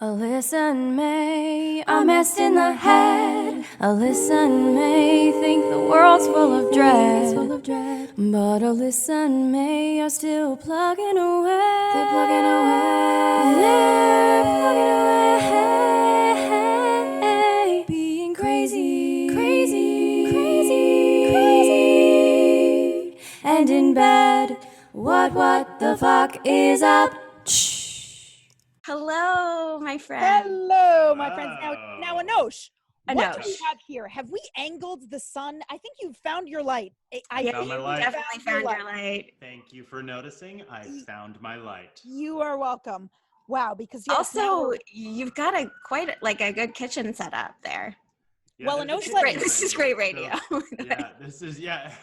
Alyssa and May are messed in the head. Alyssa and May think the world's full of dread. But Alyssa and May are still plugging away. They're plugging away. Being crazy. And in bed, what the fuck is up? Hello, my friend. Hello, my friends. Now, Anosh, what Anosh. do we have here? Have we angled the sun? I think you've found your light. Yeah, found my light. definitely found your light. Thank you for noticing. I found my light. You are welcome. Wow, because yes, now Also, we're- you've got a good kitchen set up there. Yeah, Well, there's a Anosh kitchen said- right This is here. great radio. So, yeah.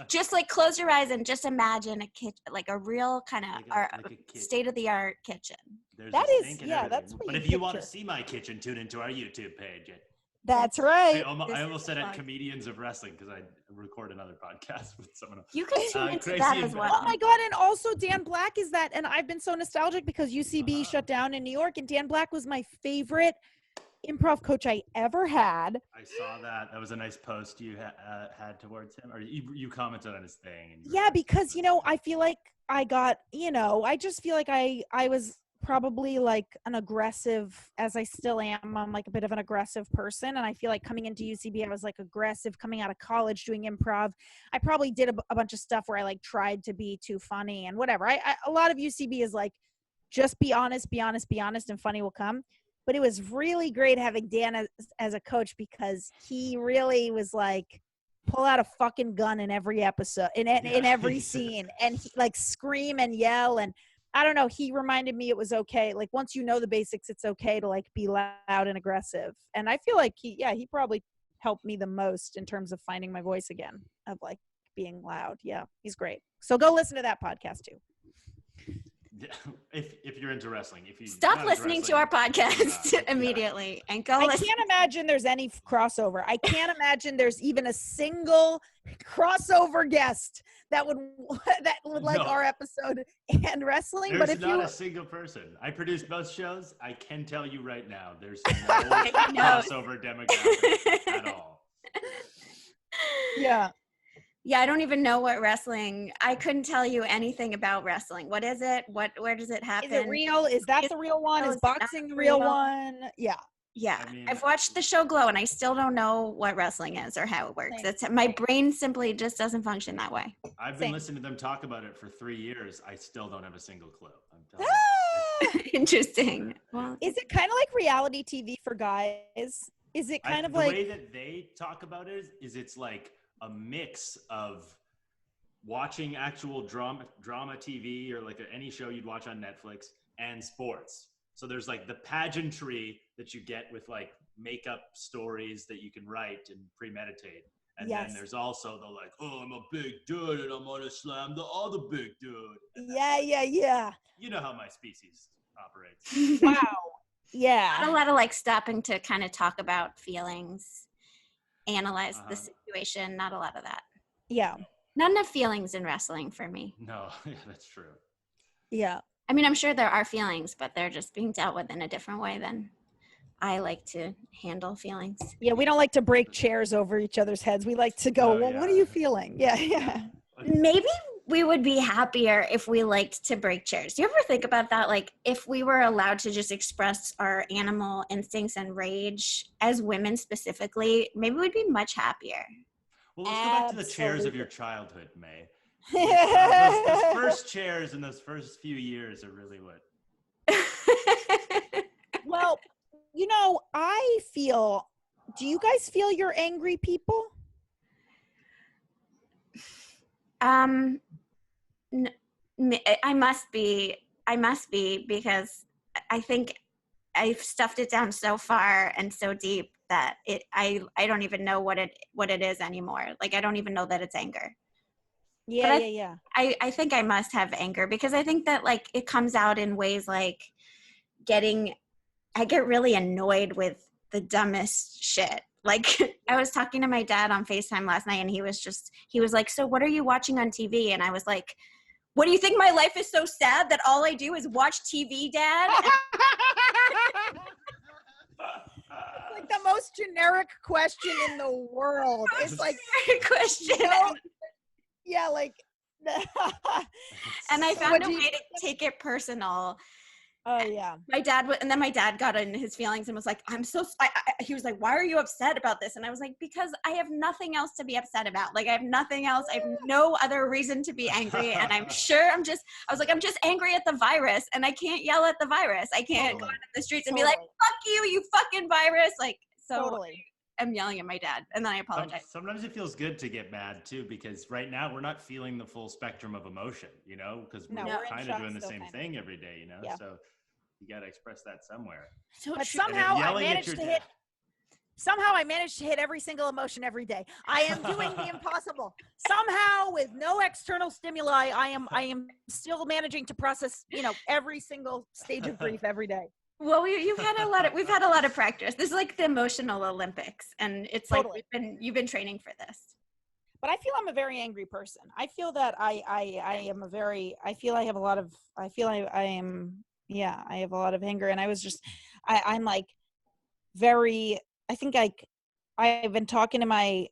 Just like close your eyes and just imagine a kitchen, like a real kind of Like a kitchen. state-of-the-art kitchen. There's That a is- sink and yeah, everything. that's what But you if you want to picture. see my kitchen, tune into our YouTube page. that's I right. almost, This I is almost said fun. at Comedians of Wrestling because I record another podcast with someone else. You can tune into Gracie that and as Ben. well. Oh my God, and also Dan Black is that, and I've been so nostalgic because UCB Uh-huh. shut down in New York, and Dan Black was my favorite improv coach I ever had. I saw that. That was a nice post you had towards him, or you commented on his thing. And Yeah, because I feel like I got, I just feel like I was probably like an aggressive, as I still am. I'm like a bit of an aggressive person, and I feel like coming into UCB, I was like aggressive. Coming out of college, doing improv, I probably did a bunch of stuff where I like tried to be too funny and whatever. A lot of UCB is like, just be honest, and funny will come. But it was really great having Dan as a coach because he really was like, pull out a fucking gun in every episode, in every scene, and he, like scream and yell. And I don't know, he reminded me it was okay. Like once you know the basics, it's okay to like be loud and aggressive. And I feel like he probably helped me the most in terms of finding my voice again, of like being loud. Yeah, he's great. So go listen to that podcast too. Yeah, if you're into wrestling, if you Stop not into listening to our wrestling, podcast yeah. immediately and go I listen. can't imagine there's any crossover. I can't imagine there's even a single crossover guest that would like No. our episode and wrestling. There's but if not you a single person. I produce both shows. I can tell you right now, there's no He knows. crossover demographic at all. yeah. Yeah, I don't even know what wrestling. I couldn't tell you anything about wrestling. What is it? Where does it happen? Is it real? Is that Is the real one? real? Is Is it not boxing the real real? one? Yeah. Yeah, I mean- I've watched the show Glow and I still don't know what wrestling is or how it works. Same. It's my brain simply just doesn't function that way. I've been Same. listening to them talk about it for 3 years. I still don't have a single clue. I'm telling you. Interesting. Well, Is it kind of like reality TV for guys? Is it kind of the like way that they talk about it is it's like a mix of watching actual drama TV or like any show you'd watch on Netflix and sports. So there's like the pageantry that you get with like makeup stories that you can write and premeditate. And Yes. then there's also the like, oh, I'm a big dude and I'm gonna slam the other big dude. And yeah. you know how my species operates. Wow. not Yeah. a lot of like stopping to kind of talk about feelings, analyze the Uh-huh. situation. Not a lot of that. Yeah. Not enough feelings in wrestling for me. No, yeah, that's true. Yeah. I mean, I'm sure there are feelings, but they're just being dealt with in a different way than I like to handle feelings. Yeah, we don't like to break chairs over each other's heads. We like to go, Oh, well, yeah. what are you feeling? Yeah. Maybe we would be happier if we liked to break chairs. Do you ever think about that? Like if we were allowed to just express our animal instincts and rage as women specifically, maybe we'd be much happier. Well, let's go back to the chairs of Absolutely. your childhood, May. Those first chairs in those first few years are really what. Well, do you guys feel you're angry people? I must be because I think I've stuffed it down so far and so deep that I don't even know what it is anymore. Like I don't even know that it's anger. Yeah, But yeah. I think I must have anger because I think that like it comes out in ways like I get really annoyed with the dumbest shit. Like I was talking to my dad on FaceTime last night and he was like, so what are you watching on TV? And I was like, what do you think my life is so sad that all I do is watch TV, Dad? most generic question in the world. It's like Great question. Yeah, like. And I So found what a do way you- to take it personal. Oh yeah. And then my dad got in his feelings and was like, he was like, why are you upset about this? And I was like, because I have nothing else to be upset about. Like, I have nothing else. I have no other reason to be angry. And I'm sure I'm just angry at the virus, and I can't yell at the virus. I can't go into the streets and be like, fuck you, you fucking virus. Like, so Totally. I'm yelling at my dad, and then I apologize. Sometimes it feels good to get mad too, because right now we're not feeling the full spectrum of emotion, you know, because No, we're we're in kind of shock doing the still, same kind of. thing every day, you know. Yeah. So you got to express that somewhere. So But true. somehow I yelling at managed your to dad- hit. Somehow I managed to hit every single emotion every day. I am doing the impossible. Somehow, with no external stimuli, I am still managing to process, every single stage of grief every day. Well, we've had a lot of practice. This is like the emotional Olympics, and it's Totally. like you've been training for this. But I feel I'm a very angry person. I feel that I am a very, I feel I have a lot of, I feel I am, yeah, I have a lot of anger. And I was just, I'm like very, I think I've been talking to my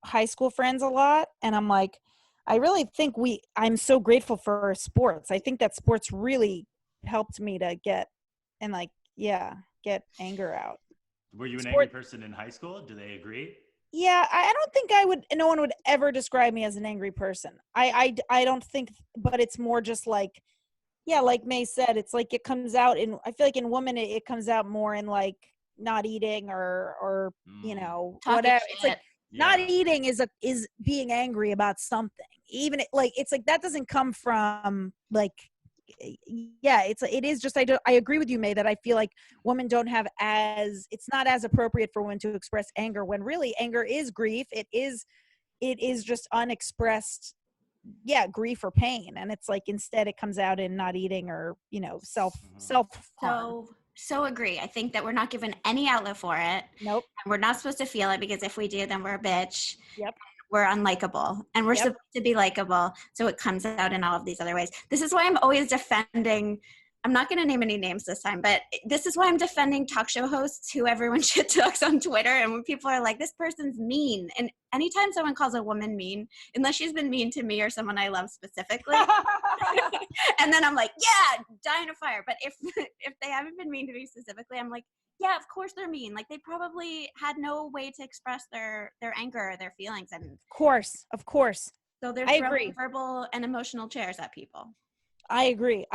high school friends a lot, and I'm like, I really think I'm so grateful for sports. I think that sports really helped me to get anger out. Were you an angry person in high school? Do they agree? Yeah, I don't think no one would ever describe me as an angry person. I don't think, but it's more just like, yeah, like May said, it's like it comes out I feel like in women, it comes out more in like not eating or Talking whatever. shit. It's like not eating is being angry about something. Even it's like that doesn't come from like, yeah, it is just, I agree with you, May, that I feel like women don't have it's not as appropriate for women to express anger, when really anger is grief. It is just unexpressed, grief or pain. And it's like, instead it comes out in not eating or, self harm. So agree. I think that we're not given any outlet for it. Nope. And we're not supposed to feel it, because if we do, then we're a bitch. Yep. We're unlikable, and we're supposed to be likable. So it comes out in all of these other ways. This is why I'm always defending, I'm not going to name any names this time, but this is why I'm defending talk show hosts who everyone shit talks on Twitter. And when people are like, this person's mean. And anytime someone calls a woman mean, unless she's been mean to me or someone I love specifically, and then I'm like, yeah, die in a fire. But if they haven't been mean to me specifically, I'm like, yeah, of course they're mean. Like, they probably had no way to express their anger or their feelings. And Of course. so they're I throwing agree. verbal and emotional chairs at people. I agree.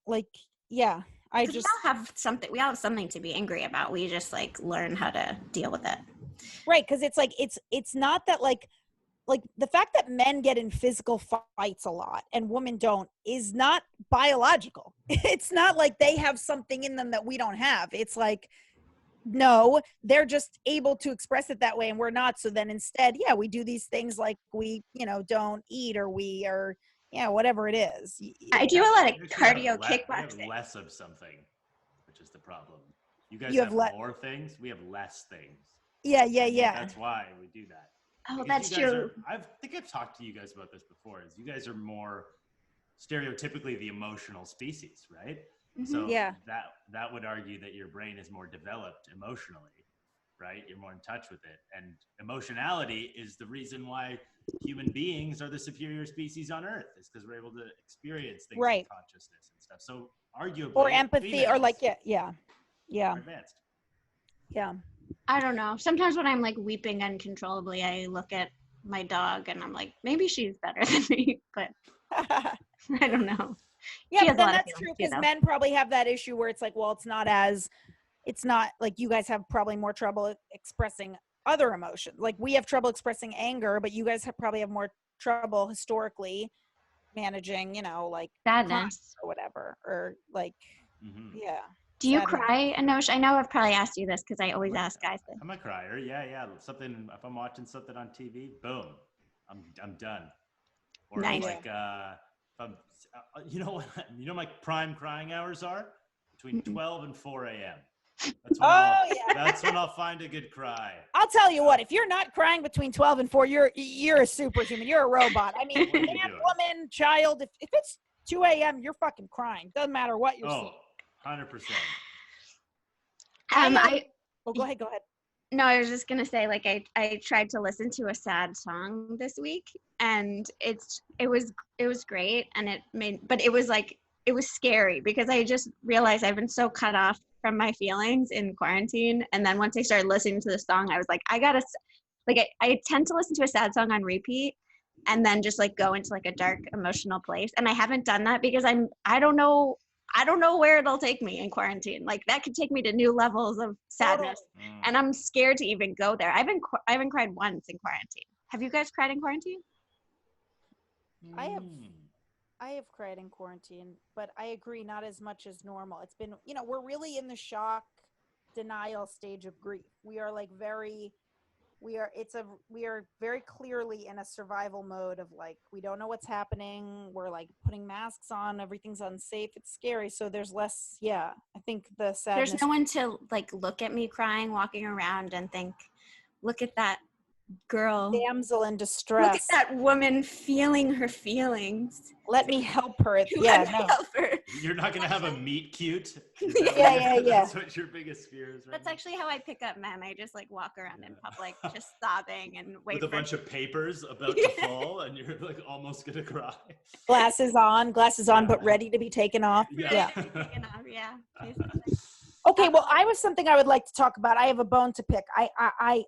Like, yeah, we all have something to be angry about. We just like learn how to deal with it. Right. Cause it's like, it's not that like the fact that men get in physical fights a lot and women don't is not biological. It's not like they have something in them that we don't have. It's like, no, they're just able to express it that way and we're not. So then instead, we do these things like we, don't eat or whatever it is. I do a lot of cardio We have kickboxing. less of something, which is the problem. You guys have more things. We have less things. Yeah. That's why we do that. Oh, Because that's true. I think I've talked to you guys about this before. Is you guys are more stereotypically the emotional species, right? Mm-hmm. So that would argue that your brain is more developed emotionally, right? You're more in touch with it, and emotionality is the reason why human beings are the superior species on Earth. Is because we're able to experience things like consciousness and stuff. So arguably, or empathy, or like yeah, advanced. Yeah. I don't know. Sometimes when I'm like weeping uncontrollably, I look at my dog and I'm like, maybe she's better than me, but I don't know. Yeah, but then that's true, because men probably have that issue where it's like, well, it's not like you guys have probably more trouble expressing other emotions. Like we have trouble expressing anger, but you guys probably have more trouble historically managing, like sadness or whatever, or like, yeah. Do you cry, Anosh? I know I've probably asked you this because I always ask guys this. I'm a crier. Yeah. Something, if I'm watching something on TV, boom, I'm done. Or nice. like, if I'm, you know my prime crying hours are between 12 and 4 a.m. That's when I'll find a good cry. I'll tell you what, if you're not crying between 12 and 4, you're a superhuman. You're a robot. I mean, man, woman, child, if it's 2 a.m., you're fucking crying. Doesn't matter what you're seeing. 100%. Go ahead. No, I was just gonna say, like, I tried to listen to a sad song this week, and it was great, and but it was like it was scary because I just realized I've been so cut off from my feelings in quarantine, and then once I started listening to the song, I was like, I tend to listen to a sad song on repeat, and then just like go into like a dark emotional place, and I haven't done that because I don't know where it'll take me in quarantine. Like that could take me to new levels of sadness, and I'm scared to even go there. I haven't cried once in quarantine. Have you guys cried in quarantine? I have cried in quarantine, but I agree, not as much as normal. It's been, we're really in the shock denial stage of grief. We are like we are very clearly in a survival mode of like, we don't know what's happening. We're like putting masks on, everything's unsafe. It's scary. So there's less, I think the sadness. There's no one to like look at me crying, walking around and think, look at that girl. Damsel in distress. Look at that woman feeling her feelings. Let me help her. Help her. You're not going to have a meet cute? Yeah. That's what your biggest fear is, right? That's actually how I pick up men. I just like walk around in public just sobbing and wait with a bunch of papers about to fall, and you're like almost going to cry. Glasses on, but ready to be taken off. Yeah. Okay, well, I was something I would like to talk about. I have a bone to pick. I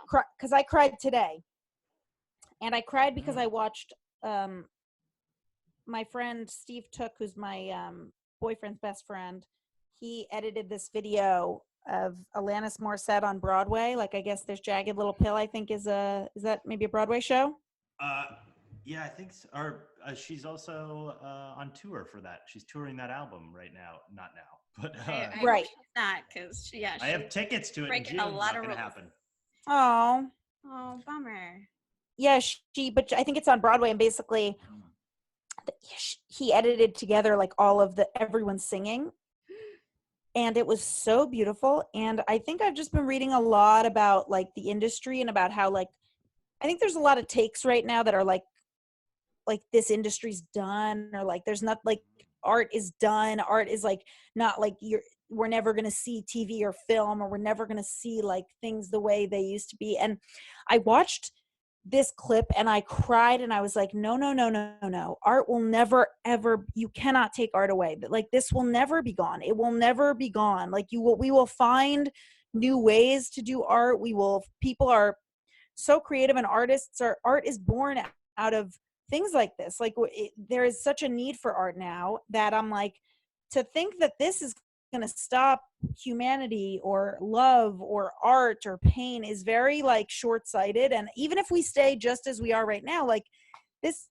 cried because I cried today, and I cried because I watched my friend Steve Took, who's my boyfriend's best friend. He edited this video of Alanis Morissette on Broadway. Like, I guess there's Jagged Little Pill. I think is that maybe a Broadway show? Yeah, I think so. Or she's also on tour for that. She's touring that album right now. Not now, but right. Not because I have tickets to it in June. A lot not of gonna happen. Oh, bummer. Yeah, but I think it's on Broadway, and basically he edited together like all of everyone singing, and it was so beautiful. And I think I've just been reading a lot about like the industry and about how like I think there's a lot of takes right now that are like this industry's done, or like there's not like art is done. Art is like not like we're never going to see TV or film, or we're never going to see like things the way they used to be. And I watched this clip and I cried, and I was like, no. Art will never, ever, you cannot take art away. But like, this will never be gone. It will never be gone. Like we will find new ways to do art. People are so creative, and art is born out of things like this. Like there is such a need for art now that I'm like, to think that this is going to stop humanity or love or art or pain is very like short-sighted. And even if we stay just as we are right now, like this,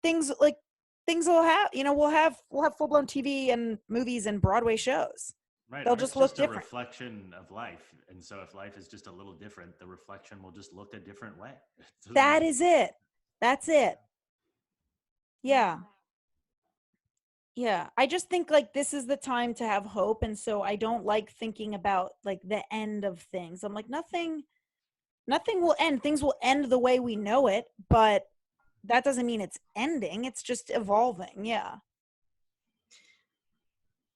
things will have, we'll have full-blown TV and movies and Broadway shows. Right. They'll Art's just look different. A reflection of life. And so if life is just a little different, the reflection will just look a different way. That is it. That's it. Yeah. Yeah. I just think like this is the time to have hope. And so I don't like thinking about like the end of things. I'm like, nothing will end. Things will end the way we know it, but that doesn't mean it's ending. It's just evolving. Yeah.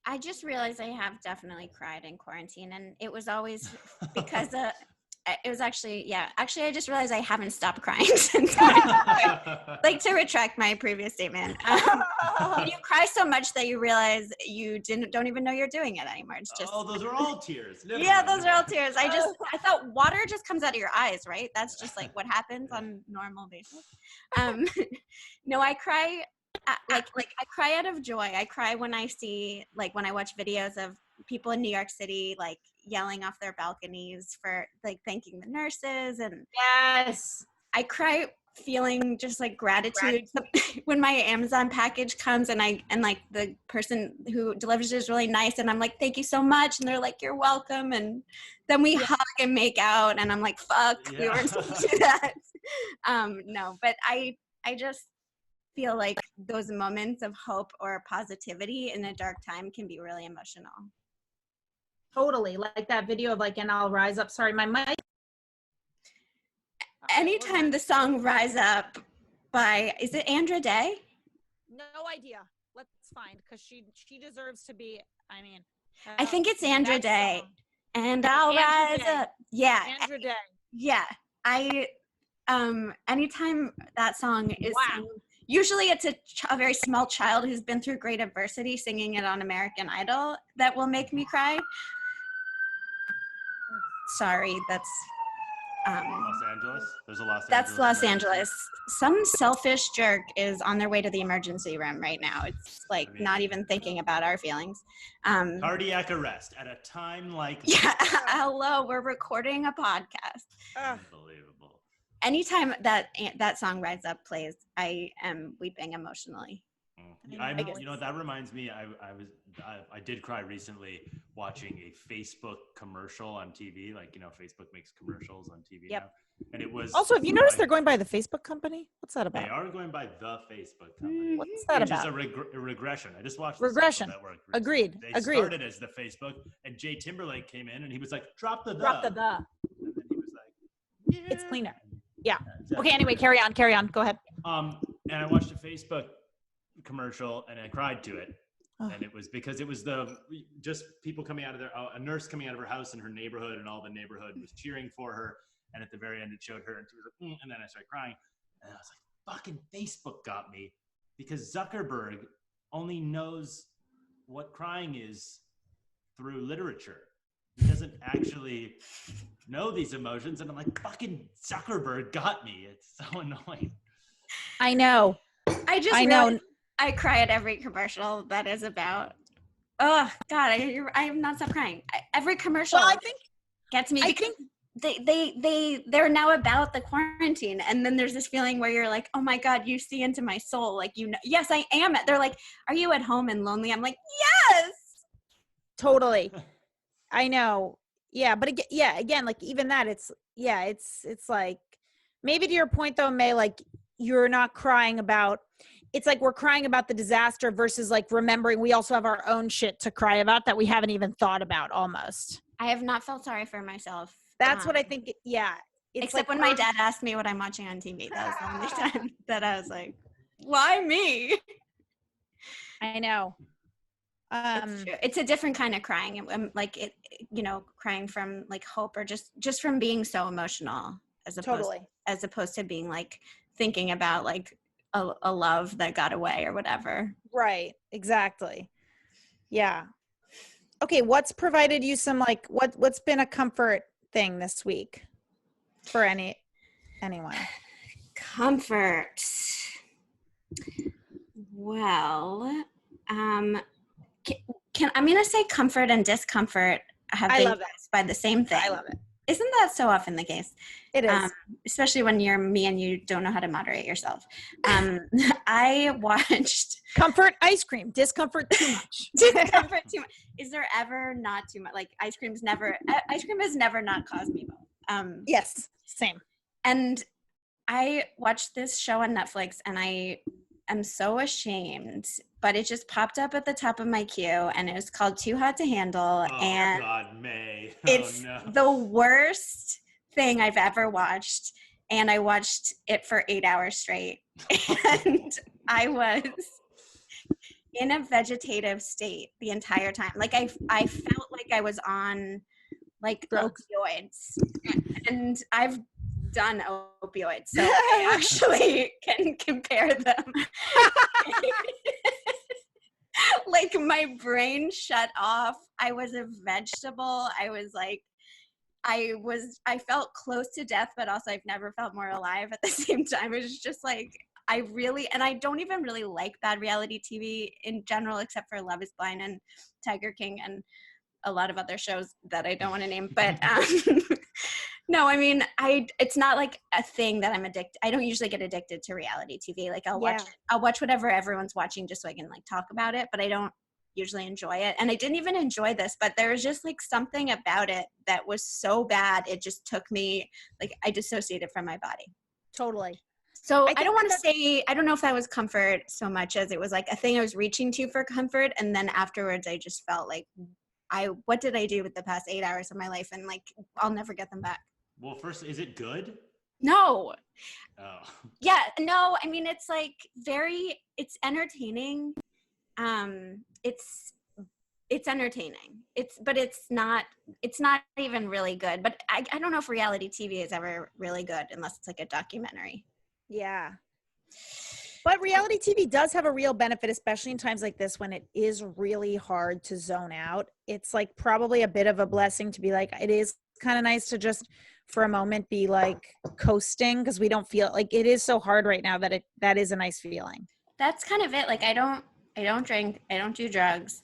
I just realized I have definitely cried in quarantine, and it was always because it was actually I just realized I haven't stopped crying since like to retract my previous statement. You cry so much that you realize you don't even know you're doing it anymore. It's just those are all tears. Those are all tears. I thought water just comes out of your eyes, right? That's just like what happens on normal basis. No, I cry. I cry out of joy. I cry when I see, like, when I watch videos of people in New York City, like, yelling off their balconies for, like, thanking the nurses. And yes, I cry feeling just like gratitude when my Amazon package comes, and like the person who delivers it is really nice, and I'm like, thank you so much, and they're like, you're welcome, and then we hug and make out, and I'm like, fuck, we weren't supposed to do that. No, but I just feel like those moments of hope or positivity in a dark time can be really emotional. Totally. Like that video of like, and I'll rise up. Sorry, my mic. Anytime the song Rise Up by, is it Andra Day? No idea. Let's find, because she deserves to be, I mean. I think it's Andra Day. And I'll Andrew rise Day. up. Yeah. Andrew Day. Yeah. I anytime that song is Wow. sung, usually it's a very small child who's been through great adversity singing it on American Idol that will make me cry. Sorry, that's Los Angeles. There's a Los that's Angeles. Los emergency. Angeles. Some selfish jerk is on their way to the emergency room right now. It's like not even thinking about our feelings. Cardiac arrest at a time like this. Yeah, hello, we're recording a podcast. Unbelievable. Anytime that song Rise Up plays, I am weeping emotionally. You know, that reminds me, I did cry recently watching a Facebook commercial on TV. Like, you know, Facebook makes commercials on TV now. And it was Also, have you noticed they're going by the Facebook company? What's that about? They are going by the Facebook company. What's that which about? is a regression. I just watched Regression. The network. Agreed. They started as the Facebook, and Jay Timberlake came in and he was like, drop the the. Drop the the. And then he was like, yeah. It's cleaner. Yeah. Exactly. Okay, anyway, carry on. Go ahead. And I watched a Facebook commercial and I cried to it. Oh. And it was because it was just people coming out of a nurse coming out of her house in her neighborhood, and all the neighborhood was cheering for her. And at the very end, it showed her, and she was like, and then I started crying. And I was like, fucking Facebook got me, because Zuckerberg only knows what crying is through literature. He doesn't actually know these emotions. And I'm like, fucking Zuckerberg got me. It's so annoying. I know. I cry at every commercial that is about. Oh God, I have not stopped crying. Every commercial gets me. They're now about the quarantine, and then there's this feeling where you're like, oh my God, you see into my soul. Like, you know, yes, I am. They're like, are you at home and lonely? I'm like, yes. Totally. I know. Yeah, but again, like even that, it's like, maybe to your point though, May, like you're not crying about. It's like we're crying about the disaster versus like remembering we also have our own shit to cry about that we haven't even thought about almost. I have not felt sorry for myself. That's what I think. Yeah. Except like when my dad asked me what I'm watching on TV. That was the only time that I was like, why me? I know. It's true. It's a different kind of crying. like it, you know, crying from like hope or just from being so emotional as opposed to being like thinking about like a love that got away or whatever. Right. Exactly. Yeah. Okay. What's provided you some like, what's been a comfort thing this week for anyone? Comfort. Well, can I'm going to say comfort and discomfort have been caused by the same thing. I love it. Isn't that so often the case? It is. Especially when you're me and you don't know how to moderate yourself. I watched comfort ice cream, discomfort too much. Discomfort too much. Is there ever not too much? Like ice cream has never not caused me both. Yes, same. And I watched this show on Netflix and I am so ashamed, but it just popped up at the top of my queue and it was called Too Hot to Handle. Oh, and God, May. It's the worst thing I've ever watched. And I watched it for 8 hours straight. And I was in a vegetative state the entire time. Like I felt like I was on like drugs. Opioids. And I've done opioids, so I actually can compare them. Like my brain shut off. I was a vegetable. I felt close to death, but also I've never felt more alive at the same time. It was just like, and I don't even really like bad reality TV in general, except for Love is Blind and Tiger King and a lot of other shows that I don't want to name. But no, I mean, it's not like a thing that I'm addicted. I don't usually get addicted to reality TV. Like I'll watch whatever everyone's watching just so I can like talk about it, but I don't usually enjoy it. And I didn't even enjoy this, but there was just like something about it that was so bad. It just took me, like I dissociated from my body. Totally. So I don't want to say, I don't know if that was comfort so much as it was like a thing I was reaching to for comfort. And then afterwards I just felt like, what did I do with the past 8 hours of my life? And like, I'll never get them back. Well, first, is it good? No. Oh. Yeah, no, I mean, it's like it's entertaining. it's entertaining. But it's not even really good. But I don't know if reality TV is ever really good unless it's like a documentary. Yeah. But reality TV does have a real benefit, especially in times like this when it is really hard to zone out. It's like probably a bit of a blessing to be like, it is kind of nice to just for a moment be like coasting, because we don't feel like it is so hard right now that is a nice feeling. That's kind of it. Like I don't drink, I don't do drugs,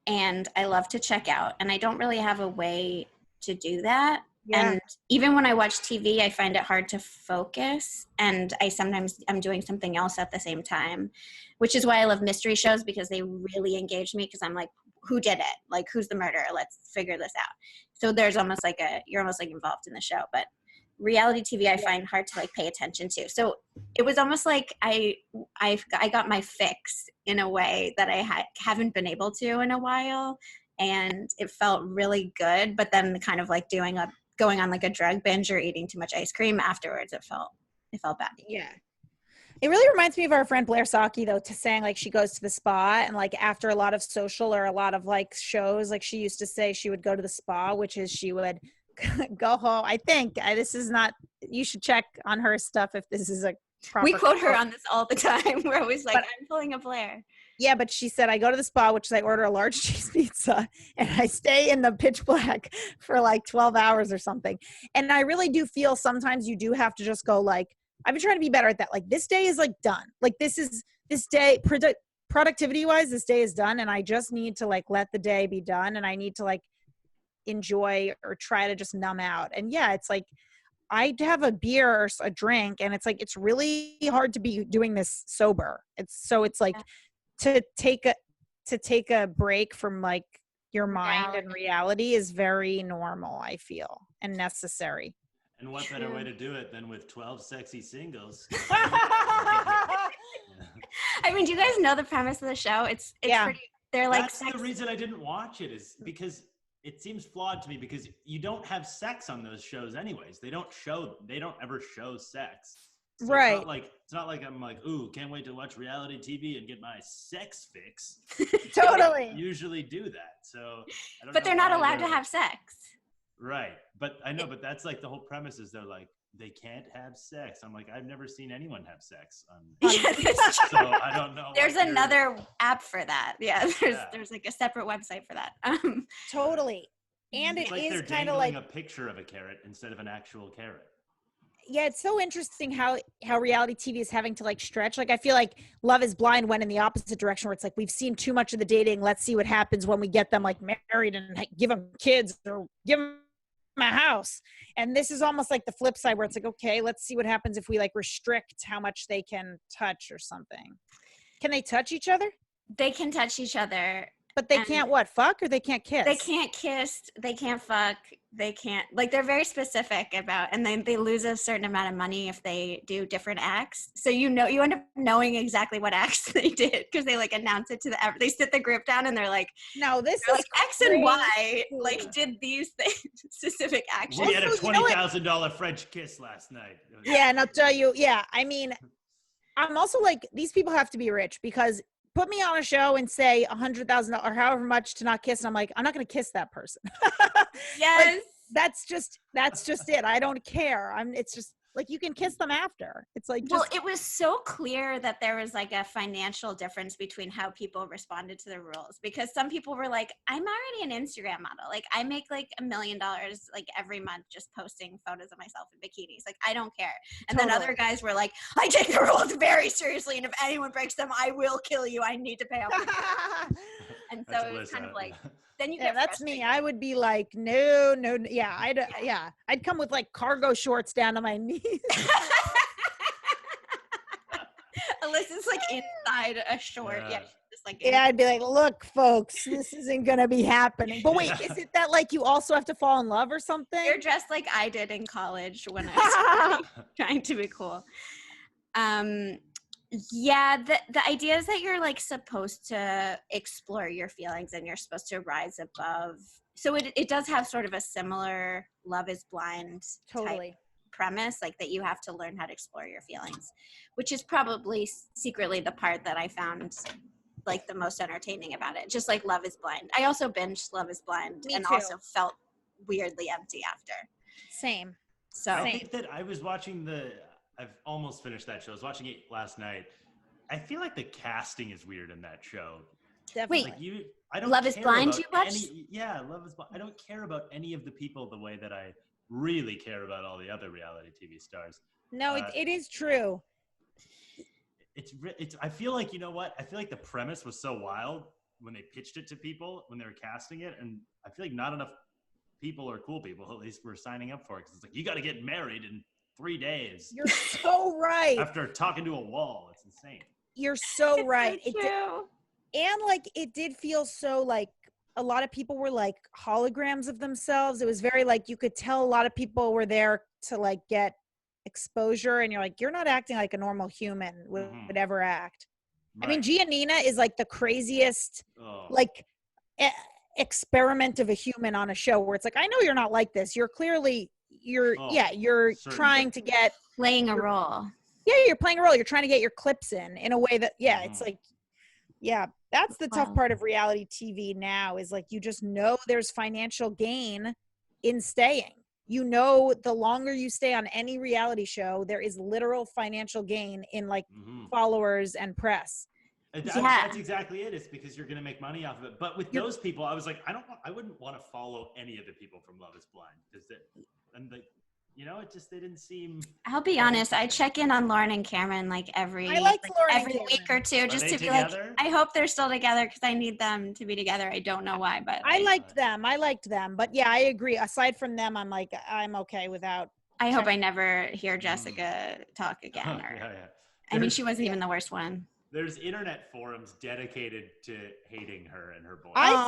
and I love to check out, and I don't really have a way to do that. Yeah. And even when I watch TV, I find it hard to focus, and I'm doing something else at the same time, which is why I love mystery shows, because they really engage me, because I'm like, who did it? Like, who's the murderer? Let's figure this out. So there's almost like you're almost like involved in the show. But reality TV I find hard to like pay attention to. So it was almost like I got my fix in a way that I haven't been able to in a while, and it felt really good. But then kind of like going on like a drug binge or eating too much ice cream afterwards, it felt bad. Yeah. It really reminds me of our friend Blair Saki, though, to saying like she goes to the spa and like after a lot of social or a lot of like shows, like she used to say she would go to the spa, which is she would go home. I think this is not, you should check on her stuff if this is a proper. We quote her on this all the time. We're always like, I'm pulling a Blair. Yeah, but she said, I go to the spa, which is I order a large cheese pizza, and I stay in the pitch black for like 12 hours or something. And I really do feel sometimes you do have to just go like, I've been trying to be better at that. Like this day is like done. Like this day, productivity wise, this day is done. And I just need to like let the day be done. And I need to like enjoy or try to just numb out. And yeah, it's like, I have a beer or a drink, and it's like, it's really hard to be doing this sober. It's like to take a break from like your mind and reality is very normal, I feel, and necessary. And what better way to do it than with 12 sexy singles? I mean, do you guys know the premise of the show? It's pretty, they're like, that's the reason I didn't watch it, is because it seems flawed to me, because you don't have sex on those shows anyways. They don't ever show sex. So right. It's not like I'm like, ooh, can't wait to watch reality TV and get my sex fix. Totally. Usually do that. So I don't but know they're not why allowed to have sex. Right. But I know, but that's like the whole premise is they're like, they can't have sex. I'm like, I've never seen anyone have sex. Yeah, so I don't know. There's another app for that. Yeah, there's like a separate website for that. Totally. And it's it like is they're kind of like a picture of a carrot instead of an actual carrot. Yeah, it's so interesting how reality TV is having to like stretch. Like I feel like Love is Blind went in the opposite direction, where it's like we've seen too much of the dating. Let's see what happens when we get them like married and like, give them kids or give them a house. And this is almost like the flip side, where it's like, okay, let's see what happens if we like restrict how much they can touch or something. Can they touch each other? They can touch each other. But they can't fuck, or they can't kiss? They can't kiss, they can't fuck, they can't, like they're very specific about, and then they lose a certain amount of money if they do different acts. So you end up knowing exactly what acts they did, because they like announce it to they sit the group down and they're like, no, this is like X and Y like did these things, specific actions. We had a $20,000 French kiss last night. Yeah, and I'll tell you, yeah, I mean, I'm also like, these people have to be rich, because put me on a show and say $100,000 or however much to not kiss, and I'm like, I'm not going to kiss that person. Yes. Like, that's just it. I don't care. It's just like, you can kiss them after. It's like, well, it was so clear that there was like a financial difference between how people responded to the rules, because some people were like, I'm already an Instagram model. Like I make like $1 million like every month just posting photos of myself in bikinis. Like I don't care. And then other guys were like, I take the rules very seriously, and if anyone breaks them, I will kill you. I need to pay off. And so it was kind of like, then you get that's me. I would be like, no, yeah, I'd come with like cargo shorts down to my knees. Alyssa's like inside a short. Yeah. Just like I'd be like, look, folks, this isn't gonna be happening. But wait, is it that like you also have to fall in love or something? You're dressed like I did in college when I was trying to be cool. Yeah, the idea is that you're like supposed to explore your feelings, and you're supposed to rise above. So it does have sort of a similar Love is Blind type premise, like that you have to learn how to explore your feelings, which is probably secretly the part that I found like the most entertaining about it. Just like Love is Blind. I also binged Love is Blind Me and too. also felt weirdly empty after. Same. So I think that I was watching I've almost finished that show. I was watching it last night. I feel like the casting is weird in that show. Definitely. Wait. I don't Love is care Blind about you watched? Love is Blind. I don't care about any of the people the way that I really care about all the other reality TV stars. No, it is true. It's I feel like, you know what? I feel like the premise was so wild when they pitched it to people when they were casting it, and I feel like not enough people or cool people at least were signing up for it, because it's like, you got to get married in 3 days. You're so right. After talking to a wall. It's insane. You're so right. So true. And like it did feel so like a lot of people were like holograms of themselves. It was very like you could tell a lot of people were there to like get exposure, and you're like, you're not acting like a normal human would ever act. Right. I mean, Giannina is like the craziest like experiment of a human on a show where it's like, I know you're not like this. You're clearly you're trying to get playing a role. Yeah, you're playing a role. You're trying to get your clips in a way that it's like, yeah, that's the tough part of reality TV now is like, you just know there's financial gain in staying. You know, the longer you stay on any reality show, there is literal financial gain in like followers and press. That's exactly it. It's because you're going to make money off of it. But with those people, I was like, I wouldn't want to follow any of the people from Love is Blind, because they didn't seem. I'll be honest. I check in on Lauren and Cameron like every week or two, just to be together? like, I hope they're still together because I need them to be together. I don't know why, but I liked them. But yeah, I agree. Aside from them, I'm like, I'm okay without. I hope I never hear Jessica talk again. I mean, she wasn't even the worst one. There's internet forums dedicated to hating her and her boyfriend. I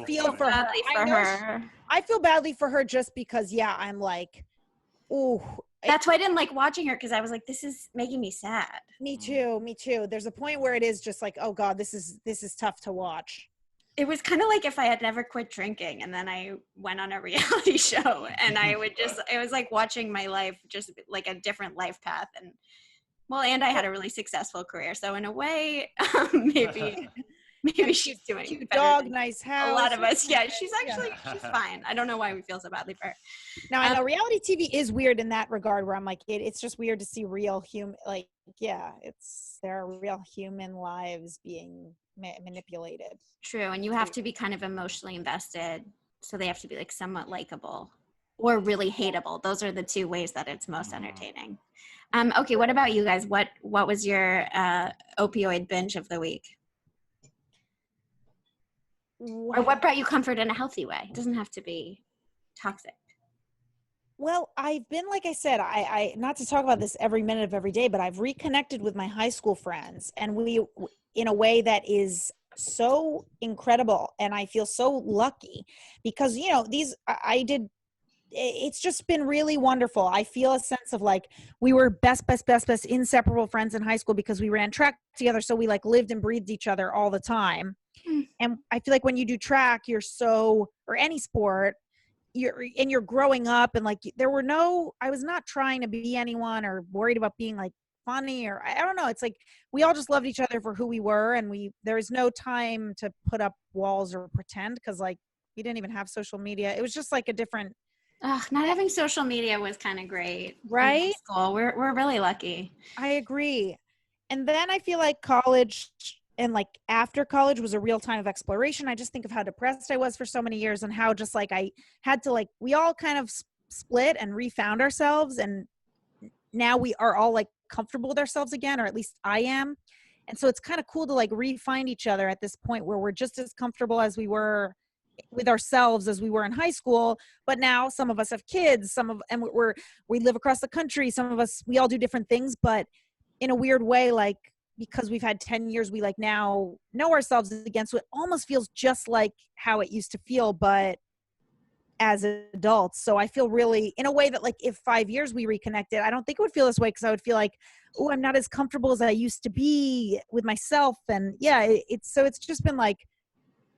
feel for her. I feel badly for her just because, I'm like, ooh. That's why I didn't like watching her, because I was like, this is making me sad. Me too. There's a point where it is just like, oh God, this is tough to watch. It was kind of like if I had never quit drinking and then I went on a reality show and I would it was like watching my life just like a different life path. And I had a really successful career. So in a way, maybe she's doing cute better dog, than nice house. a lot of us. Yeah, she's fine. I don't know why we feel so badly for her. Now, I know reality TV is weird in that regard, where I'm like, it's just weird to see real human, like, there are real human lives being manipulated. True, and you have to be kind of emotionally invested, so they have to be like somewhat likable or really hateable. Those are the two ways that it's most entertaining. Okay, what about you guys? What was your opioid binge of the week? Or what brought you comfort in a healthy way? It doesn't have to be toxic. Well, I've been, like I said, I not to talk about this every minute of every day, but I've reconnected with my high school friends, and we, in a way that is so incredible. And I feel so lucky because, it's just been really wonderful. I feel a sense of like, we were best inseparable friends in high school because we ran track together. So we like lived and breathed each other all the time. And I feel like when you do track, or any sport, you're growing up, and like I was not trying to be anyone or worried about being like funny, or I don't know. It's like we all just loved each other for who we were, and there was no time to put up walls or pretend, because like we didn't even have social media. It was just like a different. Not having social media was kind of great, right? In high school. We're really lucky. I agree. And then I feel like college and like after college was a real time of exploration. I just think of how depressed I was for so many years, and how just like I had to we all kind of split and refound ourselves, and now we are all like comfortable with ourselves again, or at least I am. And so it's kind of cool to like re-find each other at this point where we're just as comfortable as we were with ourselves as we were in high school. But now some of us have kids, and we live across the country. Some of us, we all do different things, but in a weird way, like, because we've had 10 years, we like now know ourselves again. So it almost feels just like how it used to feel, but as adults. So I feel really, in a way that like if 5 years we reconnected, I don't think it would feel this way, because I would feel like, oh, I'm not as comfortable as I used to be with myself. And it's just been like,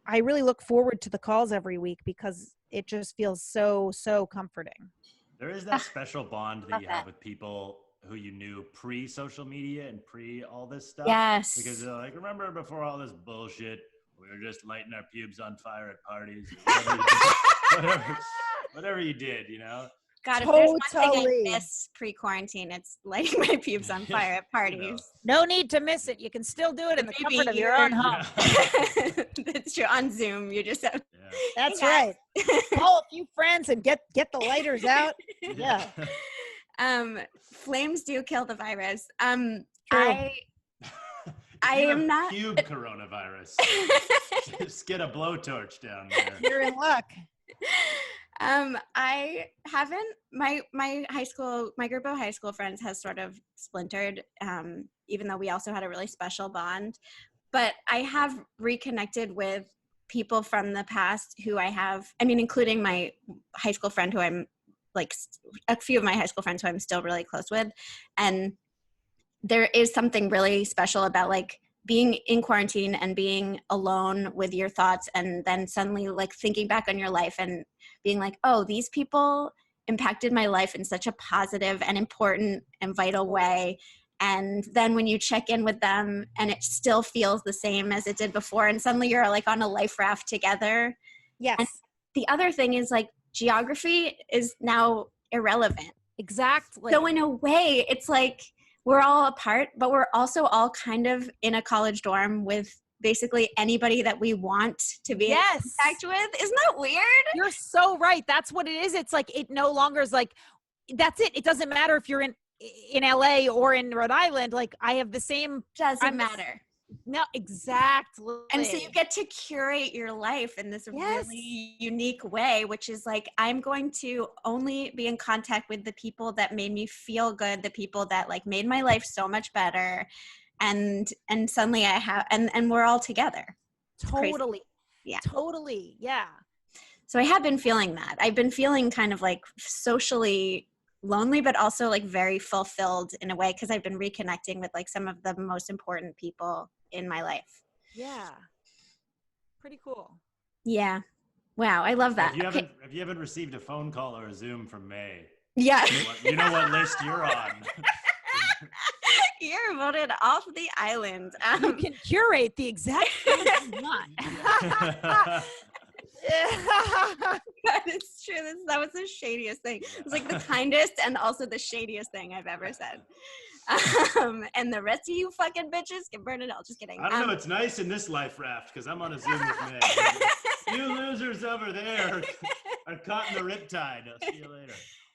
I really look forward to the calls every week because it just feels so, so comforting. There is that special bond that you have with people who you knew pre-social media and pre all this stuff. Yes. Because they're like, remember before all this bullshit, we were just lighting our pubes on fire at parties. Whatever you did, you know? God, if there's one thing Totally. I miss pre-quarantine, it's lighting my pubes on fire at parties. No need to miss it. You can still do it in the Maybe comfort of your own home. Yeah. That's true. On Zoom, you just have. Yeah. That's Hey, right. guys. Call a few friends and get the lighters out. Yeah. Flames do kill the virus. True. I You am have not. pube coronavirus. Just get a blowtorch down there. You're in luck. I haven't. My group of high school friends has sort of splintered. Even though we also had a really special bond, but I have reconnected with people from the past who including my high school friend who I'm like a few of my high school friends who I'm still really close with. And there is something really special about like being in quarantine and being alone with your thoughts, and then suddenly like thinking back on your life and being like, oh, these people impacted my life in such a positive and important and vital way. And then when you check in with them and it still feels the same as it did before, and suddenly you're like on a life raft together. Yes. And the other thing is like geography is now irrelevant. Exactly. So in a way, it's like we're all apart, but we're also all kind of in a college dorm with basically anybody that we want to be in contact with. Isn't that weird? You're so right. That's what it is. It's like it no longer is like that's it. It doesn't matter if you're in LA or in Rhode Island. Like I have the same. Doesn't matter. No, exactly. And so you get to curate your life in this really unique way, which is like, I'm going to only be in contact with the people that made me feel good, the people that like made my life so much better. And suddenly I have, and we're all together. Totally. Yeah. Totally. Yeah. So I have been feeling that. I've been feeling kind of like socially lonely, but also like very fulfilled in a way, because I've been reconnecting with like some of the most important people in my life. Yeah. Pretty cool. Yeah. Wow. I love that. If you haven't received a phone call or a Zoom from May, Yeah. you know what list you're on. You're voted off the island. You can curate the exact thing you want. That is true. That was the shadiest thing. It was like the kindest and also the shadiest thing I've ever said. And the rest of you fucking bitches can burn it all. Just kidding. I don't know. It's nice in this life raft because I'm on a Zoom with May. You losers over there are caught in the riptide. I'll see you later.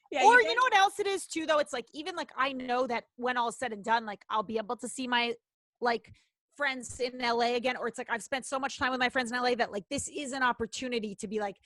Yeah, or you know what else it is too, though? It's like, even like, I know that when all is said and done, like I'll be able to see my like friends in LA again, or it's like, I've spent so much time with my friends in LA that like, this is an opportunity to be like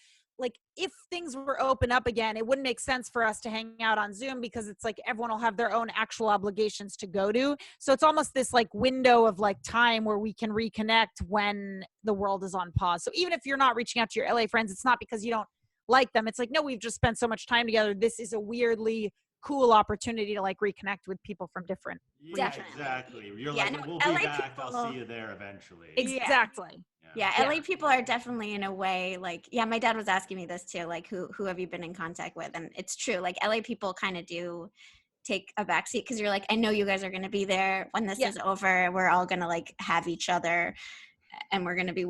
if things were open up again, it wouldn't make sense for us to hang out on Zoom because it's like, everyone will have their own actual obligations to go to. So it's almost this like window of like time where we can reconnect when the world is on pause. So even if you're not reaching out to your LA friends, it's not because you don't like them. It's like, no, we've just spent so much time together. This is a weirdly cool opportunity to like reconnect with people from different. Yeah, exactly. You're Yeah, like, no, we'll be LA back. people- I'll see you there eventually. Exactly. Yeah, LA people are definitely in a way like, yeah, my dad was asking me this too, like who have you been in contact with? And it's true, like LA people kind of do take a backseat because you're like, I know you guys are going to be there when this is over. We're all going to like have each other and we're going to be,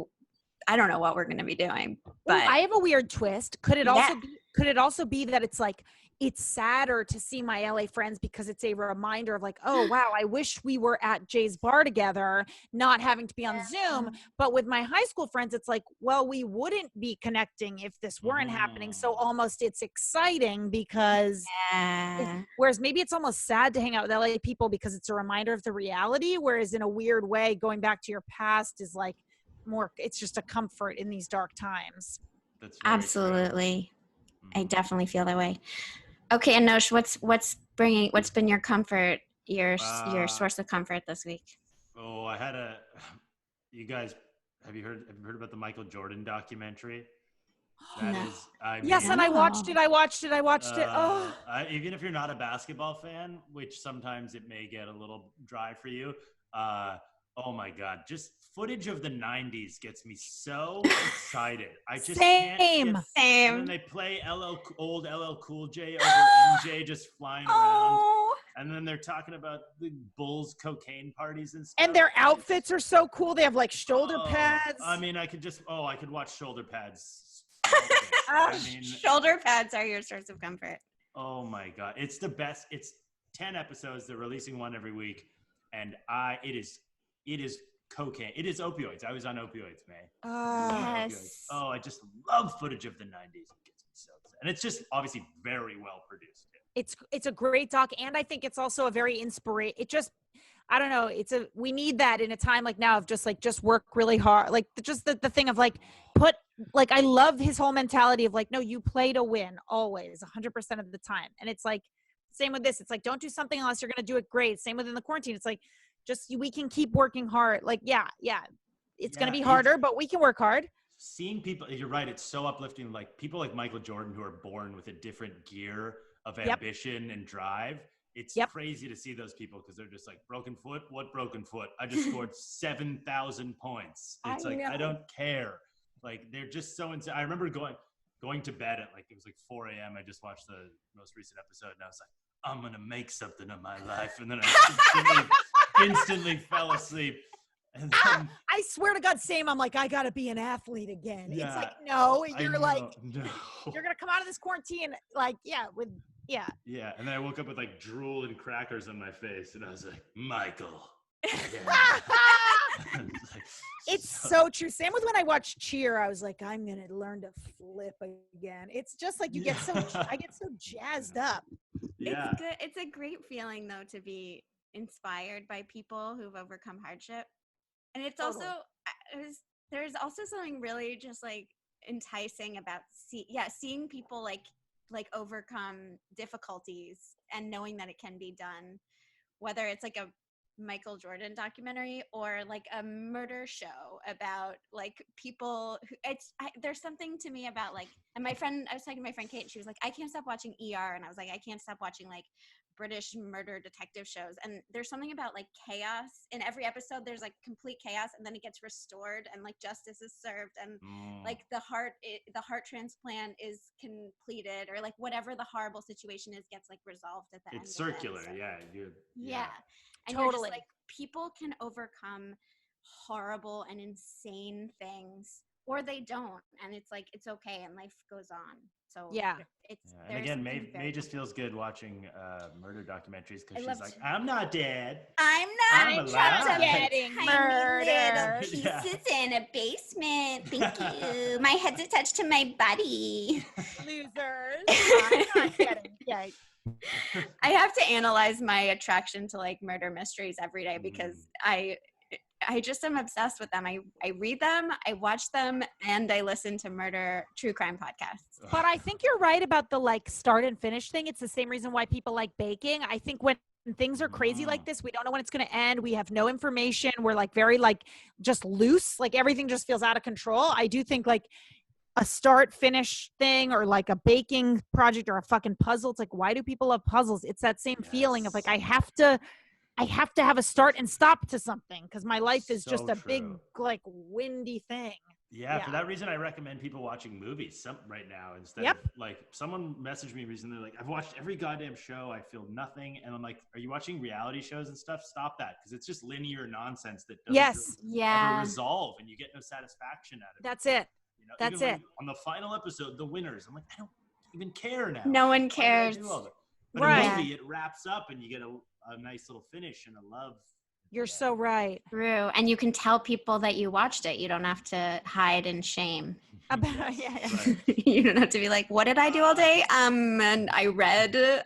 I don't know what we're going to be doing. But I have a weird twist. Could it also be that it's like, it's sadder to see my LA friends because it's a reminder of like, oh, wow, I wish we were at Jay's bar together, not having to be on Zoom. But with my high school friends, it's like, well, we wouldn't be connecting if this weren't happening. So almost it's exciting because whereas maybe it's almost sad to hang out with LA people because it's a reminder of the reality. Whereas in a weird way, going back to your past is like more, it's just a comfort in these dark times. That's absolutely. I definitely feel that way. Okay, Anosh, what's been your comfort, your source of comfort this week? Oh, you guys, have you heard about the Michael Jordan documentary? That is, yes, and I watched it. Oh, even if you're not a basketball fan, which sometimes it may get a little dry for you, oh my God, just footage of the 90s gets me so excited. I just Same. And then they play old LL Cool J over MJ just flying around. And then they're talking about the Bulls cocaine parties and stuff. And their outfits are so cool. They have like shoulder pads. I mean, I could watch shoulder pads. Shoulder pads are your source of comfort. Oh my God. It's the best. It's 10 episodes. They're releasing one every week. And it is cocaine. It is opioids. I was on opioids, May. Yes. Opioids. Oh, I just love footage of the 90s. It gets me so upset. And it's just obviously very well produced. It's a great doc, and I think it's also a very I don't know, we need that in a time like now of just work really hard, like just the thing of like I love his whole mentality of like, no, you play to win always 100% of the time. And it's like same with this, it's like don't do something unless you're gonna do it great. Same within the quarantine, it's like just we can keep working hard. Like it's gonna be harder, but we can work hard. Seeing people, you're right, it's so uplifting. Like people like Michael Jordan who are born with a different gear of ambition and drive. It's crazy to see those people because they're just like, broken foot? What broken foot? I just scored 7,000 points. It's I don't care. Like they're just so insane. I remember going to bed at like, it was like 4 a.m. I just watched the most recent episode and I was like, I'm going to make something of my life. And then I instantly fell asleep. And then, I swear to God, same. I'm like, I gotta be an athlete again. Yeah, it's like, no, you're like, no. You're gonna come out of this quarantine, like, Yeah. And then I woke up with like drool and crackers on my face, and I was like, Michael. It's so true. Same with when I watched Cheer. I was like, I'm gonna learn to flip again. It's just like I get so jazzed up. Yeah. It's good. It's a great feeling though to be inspired by people who've overcome hardship. And it's also, there's also something really just like enticing about seeing people like overcome difficulties and knowing that it can be done, whether it's like a Michael Jordan documentary or like a murder show about like people who there's something to me about like, and I was talking to my friend Kate, and she was like, I can't stop watching ER. And I was like, I can't stop watching like British murder detective shows. And there's something about like chaos in every episode. There's like complete chaos and then it gets restored and like justice is served and like the heart transplant is completed or like whatever the horrible situation is gets like resolved at the end. It's circular. Yeah. And totally. you're just like, people can overcome horrible and insane things or they don't. And it's like, it's okay. And life goes on. So and again, May just feels good watching murder documentaries because she's like, I'm not dead. I'm not getting murdered. Pieces in a basement. Thank you. My head's attached to my body. Losers. I'm not getting I have to analyze my attraction to like murder mysteries every day because I just am obsessed with them. I read them, I watch them, and I listen to true crime podcasts. But I think you're right about the like start and finish thing. It's the same reason why people like baking. I think when things are crazy like this, we don't know when it's going to end. We have no information. We're like very like just loose. Like everything just feels out of control. I do think like a start finish thing or like a baking project or a fucking puzzle. It's like, why do people love puzzles? It's that same feeling of like, I have to have a start and stop to something because my life is just a big like windy thing. Yeah, for that reason, I recommend people watching movies right now instead of like someone messaged me recently like, I've watched every goddamn show. I feel nothing. And I'm like, are you watching reality shows and stuff? Stop that. Because it's just linear nonsense that doesn't ever resolve and you get no satisfaction out of it. That's it. You know, that's it. On the final episode, the winners, I'm like, I don't even care now. No one cares. But in a movie, it wraps up and you get a nice little finish and a love. You're so right. True. And you can tell people that you watched it. You don't have to hide in shame. Right. You don't have to be like, what did I do all day? And I read. Yeah.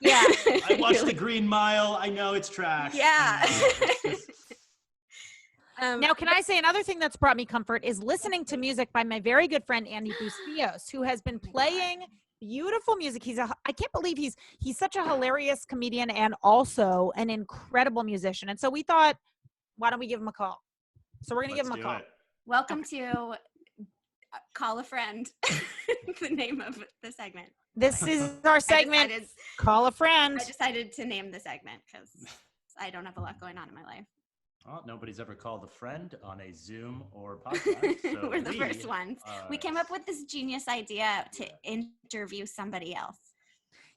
I watched The Green Mile. I know it's trash. Yeah. Now, can I say another thing that's brought me comfort is listening to music by my very good friend, Andy Bustillos, who has been playing beautiful music. I can't believe he's such a hilarious comedian and also an incredible musician. And so we thought, why don't we give him a call? So we're going to give him a call. Welcome to Call a Friend, the name of the segment. This is our segment, Call a Friend. I decided to name the segment because I don't have a lot going on in my life. Well, nobody's ever called a friend on a Zoom or podcast. So we're the first ones. We came up with this genius idea to interview somebody else.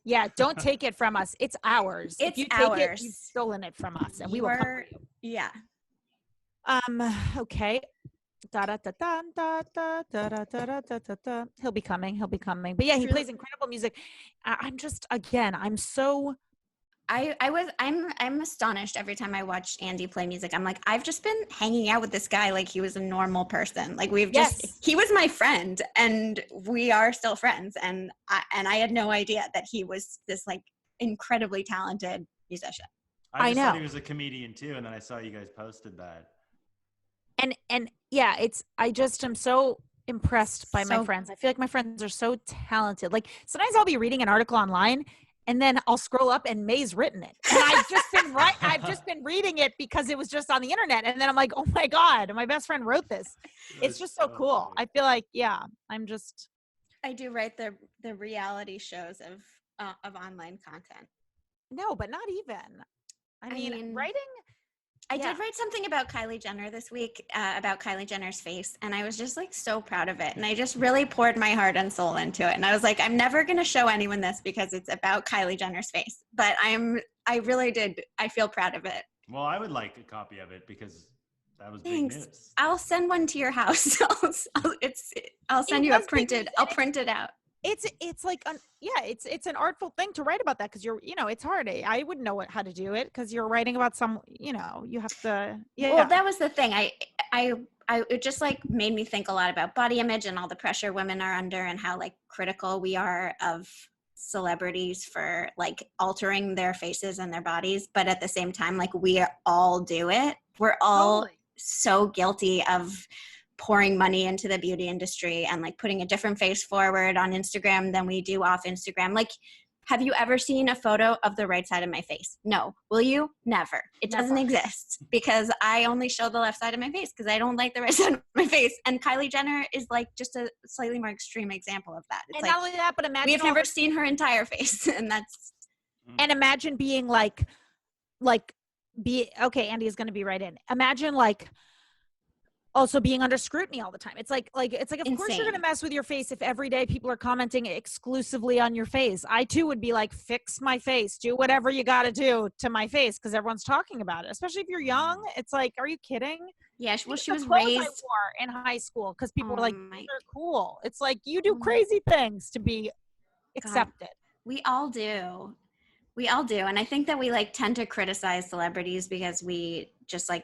Yeah, don't take it from us. It's ours. If It's you take it, ours. you've stolen it from us, and we will come for You're- you. Yeah. Okay. Da da da da da da da da da da da da. He'll be coming. He'll be coming. But yeah, he Truly- plays incredible music. I'm just again, I'm so I'm astonished every time I watch Andy play music. I'm like, I've just been hanging out with this guy like he was a normal person. Like he was my friend and we are still friends. And I had no idea that he was this like incredibly talented musician. I just know. thought he was a comedian too, and then I saw you guys posted that. and yeah, I just am so impressed by my So- friends. I feel like my friends are so talented. Like sometimes I'll be reading an article online and then I'll scroll up and May's written it. And I've just been reading it because it was just on the internet. And then I'm like, oh my God, my best friend wrote this. It's just so cool. Funny. I feel like, yeah, I'm just. I do write the reality shows of online content. No, but not even. I mean writing. I Yeah. did write something about Kylie Jenner this week, about Kylie Jenner's face, and I was just like so proud of it. And I just really poured my heart and soul into it. And I was like, I'm never going to show anyone this because it's about Kylie Jenner's face. But I really did. I feel proud of it. Well, I would like a copy of it because that was Thanks. big news. I'll send one to your house. I'll send you a was big printed. news, I'll and print it out. It's like it's an artful thing to write about that because you're it's hard. I wouldn't know how to do it because you're writing about some you have to Well, that was the thing. It just like made me think a lot about body image and all the pressure women are under and how like critical we are of celebrities for like altering their faces and their bodies. But at the same time, like we all do it. We're all Totally. so guilty of pouring money into the beauty industry and like putting a different face forward on Instagram than we do off Instagram. Like, have you ever seen a photo of the right side of my face? No. Will you? Never. It doesn't exist because I only show the left side of my face because I don't like the right side of my face. And Kylie Jenner is like just a slightly more extreme example of that. It's And like, not only that, but imagine we've never seen her entire face, and that's and imagine being okay, Andy is going to be right in. Imagine like also being under scrutiny all the time. It's like of course you're Insane. going to mess with your face if every day people are commenting exclusively on your face. I too would be like, fix my face, do whatever you got to do to my face because everyone's talking about it. Especially if you're young, it's like, are you kidding? yeah. Well, Think she of was the clothes I raised. wore in high school because people were like, my- these are cool. It's like you do my- crazy things to be accepted. We all do. We all do. And I think that we like tend to criticize celebrities because we just like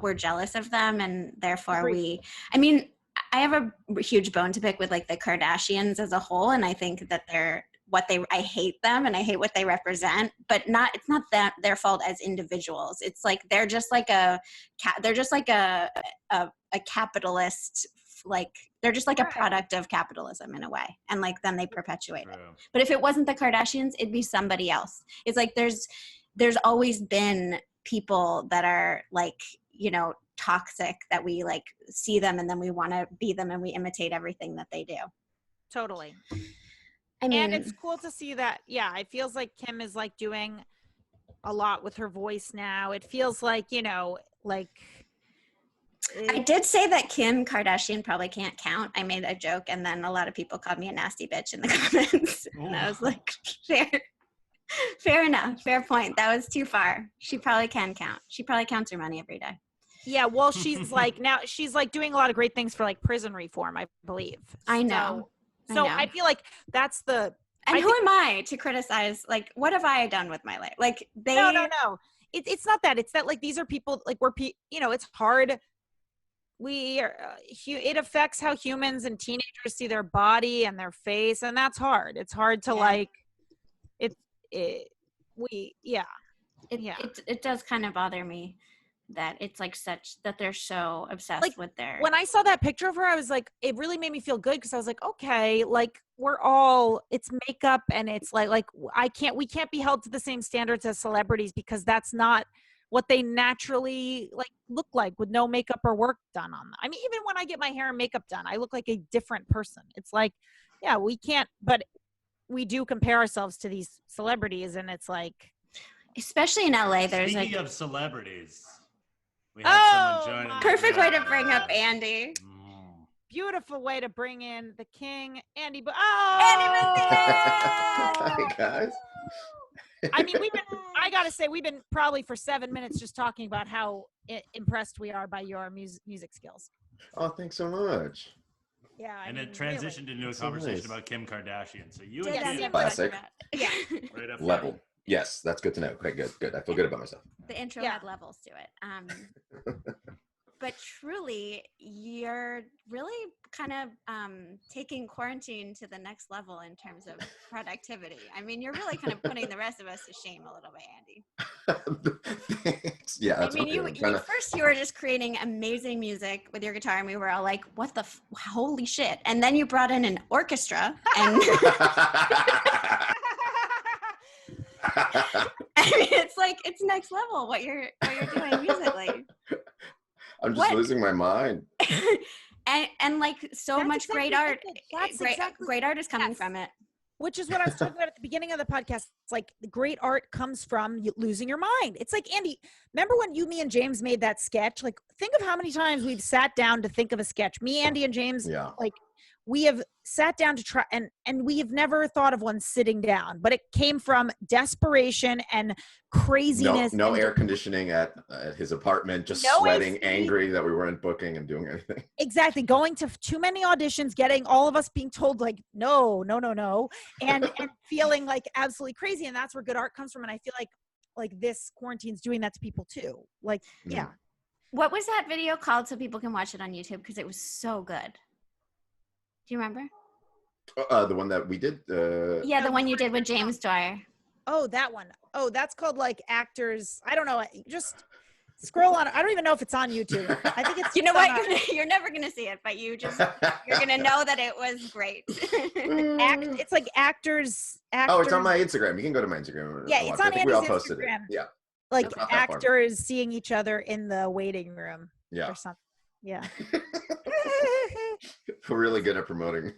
we're jealous of them and therefore Agreed. I mean, I have a huge bone to pick with like the Kardashians as a whole. And I think that I hate them and I hate what they represent, but it's not that their fault as individuals. It's like, they're just like a capitalist, like they're just like a Right. product of capitalism in a way. And like, then they perpetuate it. True. But if it wasn't the Kardashians, it'd be somebody else. It's like, there's always been people that are like, toxic that we like see them and then we want to be them and we imitate everything that they do. Totally. I mean, And it's cool to see that. Yeah, it feels like Kim is like doing a lot with her voice now. It feels like, I did say that Kim Kardashian probably can't count. I made a joke and then a lot of people called me a nasty bitch in the comments. And I was like, fair enough. Fair point. That was too far. She probably can count. She probably counts her money every day. Yeah, well, she's like now she's like doing a lot of great things for like prison reform, I believe. I know. So I feel like that's the And I who am I to criticize? Like, what have I done with my life? Like, no. It's not that. It's that like these are people like it's hard. We are, it affects how humans and teenagers see their body and their face, and that's hard. It's hard to It does kind of bother me that it's like that they're so obsessed Like, with their. when I saw that picture of her, I was like, it really made me feel good because I was like, okay, like it's makeup and it's like we can't be held to the same standards as celebrities because that's not what they naturally like look like with no makeup or work done on them. I mean, even when I get my hair and makeup done, I look like a different person. It's like, yeah, we can't, but we do compare ourselves to these celebrities and it's like. Especially in LA, there's Speaking like of celebrities, we have someone joining. perfect way to bring up Andy. beautiful way to bring in the king, Andy. Hi, guys. I mean, I gotta say, we've been probably for 7 minutes just talking about how impressed we are by your music skills. Oh, thanks so much. Yeah, And it transitioned into a so conversation nice. about Kim Kardashian. So you Did and that Kim, seem Classic. Yeah. right up Level. front. Yes, that's good to know. Okay, good. I feel good about myself. The intro Yeah. had levels to it. But truly, you're really kind of taking quarantine to the next level in terms of productivity. I mean, you're really kind of putting the rest of us to shame a little bit, Andy. Thanks. Yeah, that's I mean, okay. I'm kinda- first you were just creating amazing music with your guitar, and we were all like, "What the holy shit!" And then you brought in an orchestra, and I mean, it's next level what you're doing musically. I'm just What? losing my mind. and like so That's much great exactly art. it. That's great, exactly- great art is coming yes. from it. Which is what I was talking about at the beginning of the podcast. It's like the great art comes from losing your mind. It's like, Andy, remember when me and James made that sketch? Like, think of how many times we've sat down to think of a sketch. Me, Andy, and James, Yeah. like, we have sat down to try, and we have never thought of one sitting down, but it came from desperation and craziness. No and air conditioning at his apartment, just No sweating, AC. angry that we weren't booking and doing anything. Exactly. Going to too many auditions, getting all of us being told like, no, and feeling like absolutely crazy. And that's where good art comes from. And I feel like this quarantine's doing that to people too. Like, yeah. What was that video called so people can watch it on YouTube? Because it was so good. Do you remember? The one that we did. Yeah, the one you did with James Dwyer. Oh, that one. Oh, that's called like actors. I don't know. Just scroll on. I don't even know if it's on YouTube. I think it's. You know on what? You're never gonna see it, but you're gonna know that it was great. It's like actors. Oh, it's on my Instagram. You can go to my Instagram. Yeah, and it's watch it. on I think we all Andy's posted Instagram. it. Yeah. Like It's not that far. actors seeing each other in the waiting room. Yeah. Or something. Yeah. We're really good at promoting.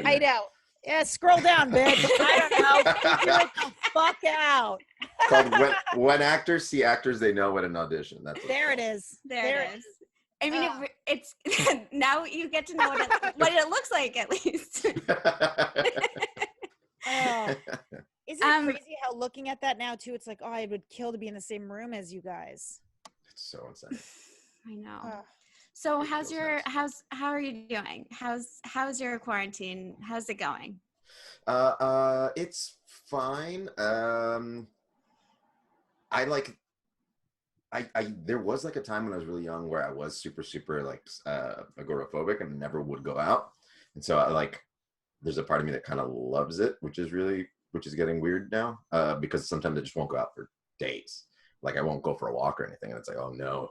I know. Yeah, scroll down, bitch. I don't know. Figure it the fuck out. Called when actors see actors, they know what an audition. That's what There it is. There it is. I mean, it's now you get to know what it looks like at least. Isn't it crazy how looking at that now too? It's like, oh, I would kill to be in the same room as you guys. It's so insane. I know. So how are you doing? How's your quarantine? How's it going? It's fine. There was like a time when I was really young where I was super like agoraphobic and never would go out. And so there's a part of me that kind of loves it, which is getting weird now, because sometimes I just won't go out for days. Like I won't go for a walk or anything. And it's like, oh no.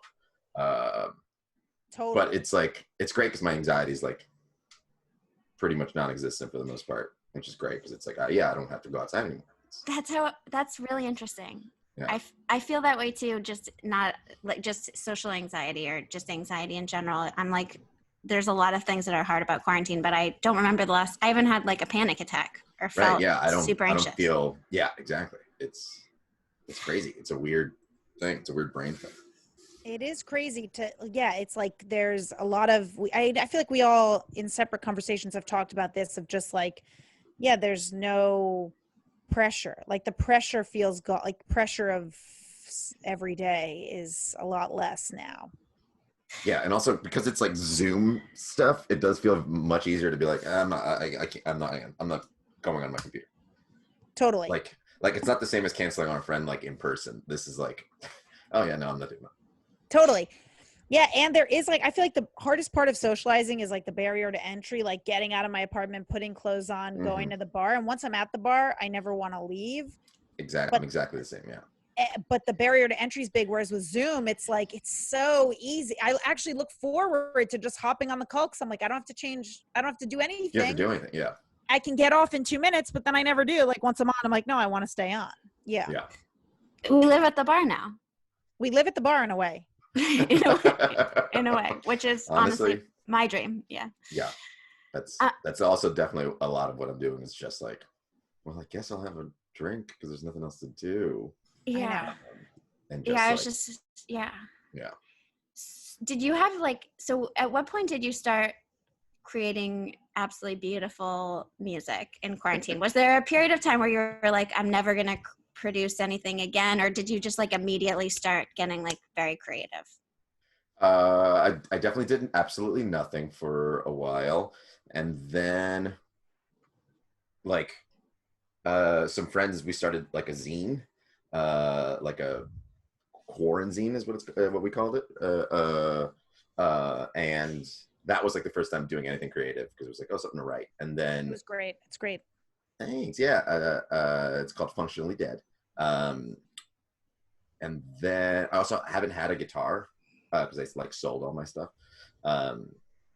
Totally. But it's like, it's great because my anxiety is like pretty much non-existent for the most part, which is great because it's like, I don't have to go outside anymore. That's really interesting. Yeah. I feel that way too, just not like just social anxiety or just anxiety in general. I'm like, there's a lot of things that are hard about quarantine, but I don't remember I haven't had like a panic attack or felt super anxious. I don't feel, yeah, exactly. It's crazy. It's a weird thing. It's a weird brain thing. It is crazy it's like there's a lot of, I feel like we all in separate conversations have talked about this of just like, yeah, there's no pressure. Like the pressure feels like pressure of every day is a lot less now. Yeah. And also because it's like Zoom stuff, it does feel much easier to be like, I'm not going on my computer. Totally. Like it's not the same as canceling on a friend, like in person. This is like, oh yeah, no, I'm not doing that. Totally. Yeah. And there is like, I feel like the hardest part of socializing is like the barrier to entry, like getting out of my apartment, putting clothes on, going to the bar. And once I'm at the bar, I never want to leave. Exactly. I'm exactly the same. Yeah. But the barrier to entry is big. Whereas with Zoom, it's like, it's so easy. I actually look forward to just hopping on the call. Cause I'm like, I don't have to change. I don't have to do anything. You have to do anything. Yeah. I can get off in 2 minutes, but then I never do. Like once I'm on, I'm like, no, I want to stay on. Yeah. Yeah. We live at the bar now. We live at the bar in a way. in a way, which is honestly my dream. Yeah. Yeah. That's also definitely a lot of what I'm doing is just like, well, I guess I'll have a drink because there's nothing else to do. Yeah. And just I was just, yeah. Yeah. Did you have so at what point did you start creating absolutely beautiful music in quarantine. Was there a period of time where you were like, I'm never going to produce anything again? Or did you just like immediately start getting like very creative? I definitely did absolutely nothing for a while. And then like some friends, we started like a zine, like a quarantine is what we called it. And that was like the first time doing anything creative because it was like, oh, something to write. And then It was great. It's great. thanks. Yeah. It's called Functionally Dead. And then I also haven't had a guitar because I like sold all my stuff.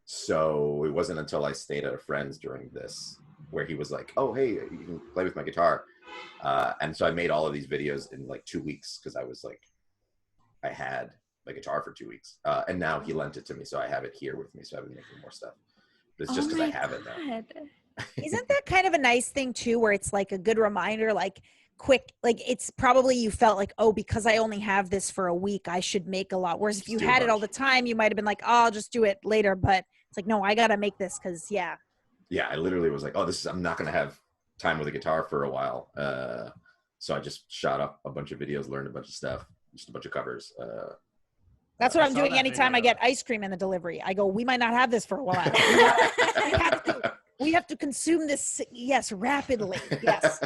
So it wasn't until I stayed at a friend's during this where he was like, oh, hey, you can play with my guitar. And so I made all of these videos in like 2 weeks because I was like, I had my guitar for 2 weeks. And now he lent it to me. So I have it here with me. So I've been making more stuff. But it's just because I have it now. Isn't that kind of a nice thing too, where it's like a good reminder, like quick, like it's probably you felt like, oh, because I only have this for a week, I should make a lot. Whereas if you had it all the time, you might've been like, oh, I'll just do it later. But it's like, no, I got to make this because yeah, That's what I I'm saw doing that anytime I video. get ice cream in the delivery. I go, we might not have this for a while. We have to consume this, yes, rapidly. Yes.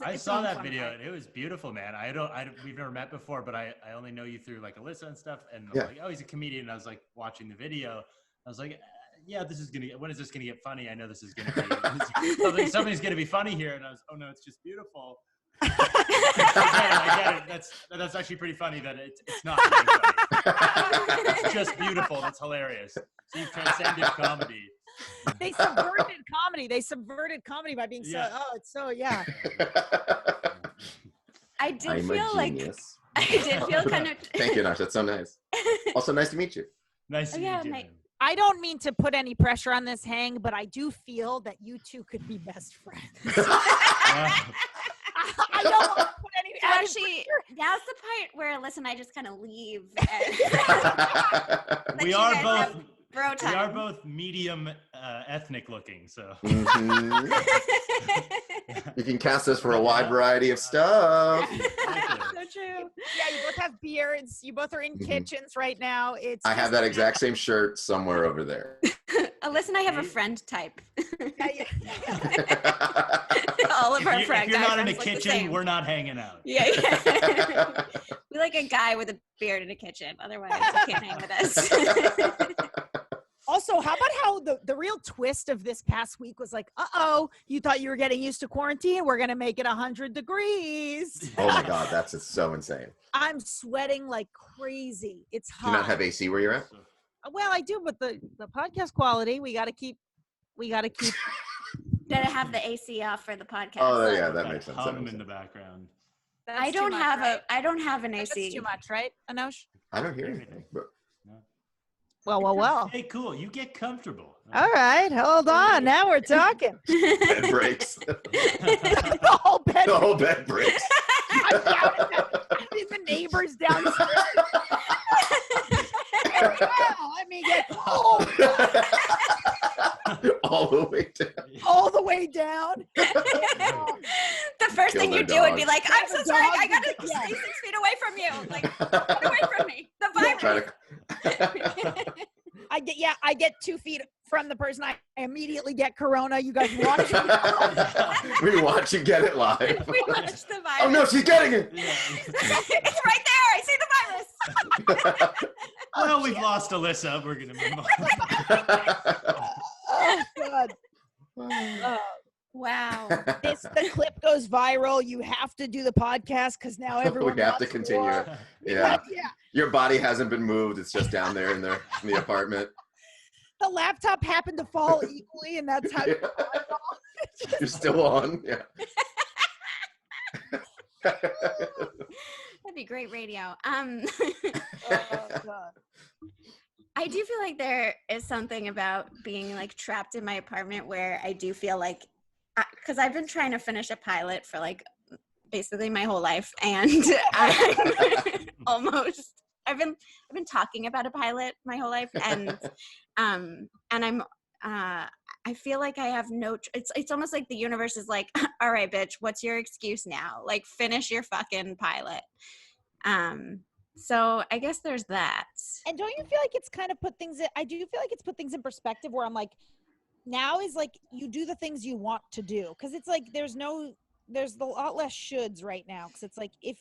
I saw that video and it was beautiful, man. We've never met before, but I only know you through like Alyssa and stuff. And I'm like, oh, he's a comedian. And I was like watching the video. I was like, yeah, when is this gonna get funny? I know this is gonna be something's gonna be funny here. And I was, oh no, it's just beautiful. I get it. That's actually pretty funny that it's not really funny. It's just beautiful. That's hilarious. So you've transcended comedy. They subverted comedy by being Yeah. it's so, yeah. I did I'm feel a like genius. I did feel kind of. Thank you, Nash. That's so nice. Also, nice to meet you. Nice to meet you. Nice. I don't mean to put any pressure on this hang, but I do feel that you two could be best friends. I don't want to put any So added actually, pressure. now's the part where Alyssa and I just kind of leave. And we let you are guys both have bro we time. are both medium ethnic looking, so Mhm. You can cast us for a wide variety of stuff. So true. Yeah, you both have beards. You both are in Mhm. kitchens right now. It's I have just- that exact same shirt somewhere over there. Alyssa and I have a friend type. Yeah. All of our if friends. you're guy not in a friends look the kitchen, same. we're not hanging out. Yeah. We like a guy with a beard in a kitchen. Otherwise, you can't hang with us. Also, how about how the real twist of this past week was like, you thought you were getting used to quarantine. We're going to make it 100 degrees. Oh my God, that's so insane. I'm sweating like crazy. It's Do hot. you not have AC where you're at? Well, I do, but the podcast quality, we got to keep. Gotta have the AC off for the podcast. Oh yeah, That that makes sense. That hum makes in the sense. background. I That's too don't much, have right? I don't have an That's AC. too much, right, Anosh? I don't hear anything. But Well. Hey, cool. You get comfortable. All right, hold on. Now we're talking. bed breaks. The whole bed. The whole bed breaks. I'm down at the neighbors downstairs. Let me get home All the way down. all the way down. The first Kill thing their you do would be dog. like, I'm so The sorry, dog I gotta would- yeah. stay 6 feet away from you. Like, get away from me. The Try virus. to. I get 2 feet from the person. I immediately get corona. You guys watch me. We watch you get it live. We watched the virus. Oh no, she's getting it. Yeah. It's right there. I see the virus. Well, we've lost Alyssa. We're gonna move on. Oh God. Oh. Wow. The clip goes viral. You have to do the podcast because now everyone We have to wants continue. more. Yeah. Yeah. Your body hasn't been moved. It's just down there in the apartment. The laptop happened to fall equally, and that's how. Yeah. You're still on. Yeah. That'd be great radio. Oh God. I do feel like there is something about being like trapped in my apartment where I do feel like, because I've been trying to finish a pilot for like basically my whole life, and I'm almost I've been talking about a pilot my whole life, and I'm I feel like I have no. It's almost like the universe is like, all right, bitch, what's your excuse now? Like, finish your fucking pilot. So I guess there's that. And don't you feel like it's kind of I do feel like it's put things in perspective where I'm like, now is like you do the things you want to do, because it's like there's a lot less shoulds right now, because it's like if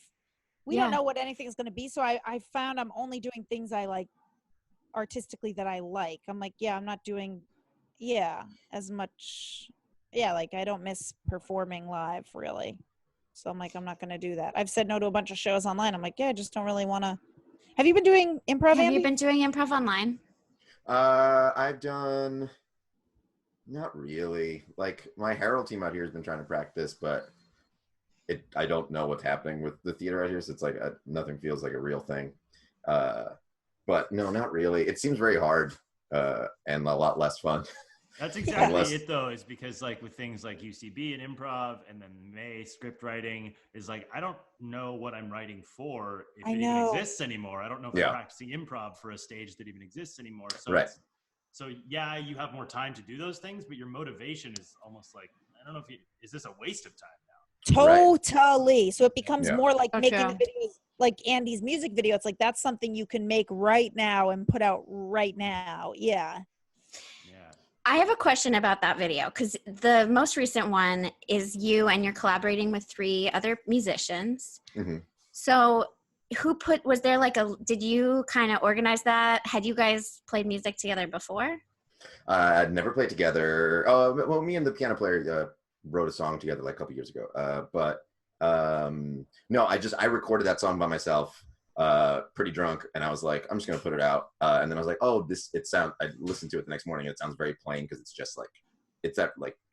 we don't know what anything is going to be, so I found I'm only doing things I like artistically that I like. I'm like, I'm not doing as much, like I don't miss performing live really, so I'm like, I'm not going to do that. I've said no to a bunch of shows online. I'm like, I just don't really want to. Have you been doing improv, Have Andy? you been doing improv online? I've done, not really. Like my Herald team out here has been trying to practice, but I don't know what's happening with the theater out here. So it's like nothing feels like a real thing. But no, not really. It seems very hard and a lot less fun. That's exactly it, though, is because like with things like UCB and improv and then May script writing is like, I don't know what I'm writing for if it even exists anymore. I don't know if I'm practicing improv for a stage that even exists anymore. So so you have more time to do those things, but your motivation is almost like, I don't know is this a waste of time now? Totally. So it becomes more like making true. the videos, like Andy's music video. It's like, that's something you can make right now and put out right now. Yeah. I have a question about that video, because the most recent one is you and you're collaborating with 3 other musicians. Mm-hmm. So was there like did you kind of organize that? Had you guys played music together before? I'd never played together. Well, me and the piano player wrote a song together like a couple years ago. But no, I recorded that song by myself, pretty drunk, and I was like, I'm just gonna put it out. And then I was like, I listened to it the next morning, and it sounds very plain because it's just like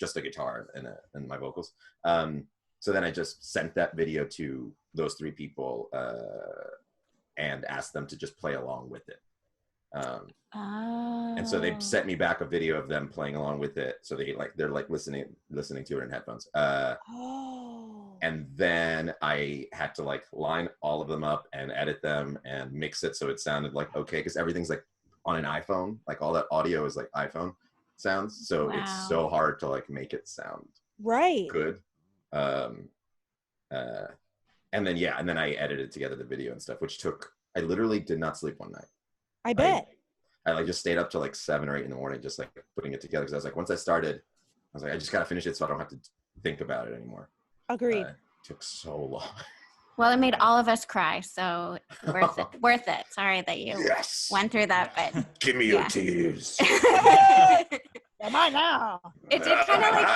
just a guitar and my vocals. So then I just sent that video to those 3 people and asked them to just play along with it. And so they sent me back a video of them playing along with it. So they're listening to it in headphones. And then I had to like line all of them up and edit them and mix it so it sounded like okay, because everything's like on an iPhone, like all that audio is like iPhone sounds. So it's so hard to like make it sound good. And then I edited together the video and stuff, which I literally did not sleep one night. I bet. I like just stayed up till like 7 or 8 in the morning, just like putting it together. Cause I was like, once I started, I was like, I just got to finish it so I don't have to think about it anymore. Agreed. It took so long. Well, it made all of us cry, so worth it. Sorry that you went through that, but give me your tears. Am I now? It did kind of like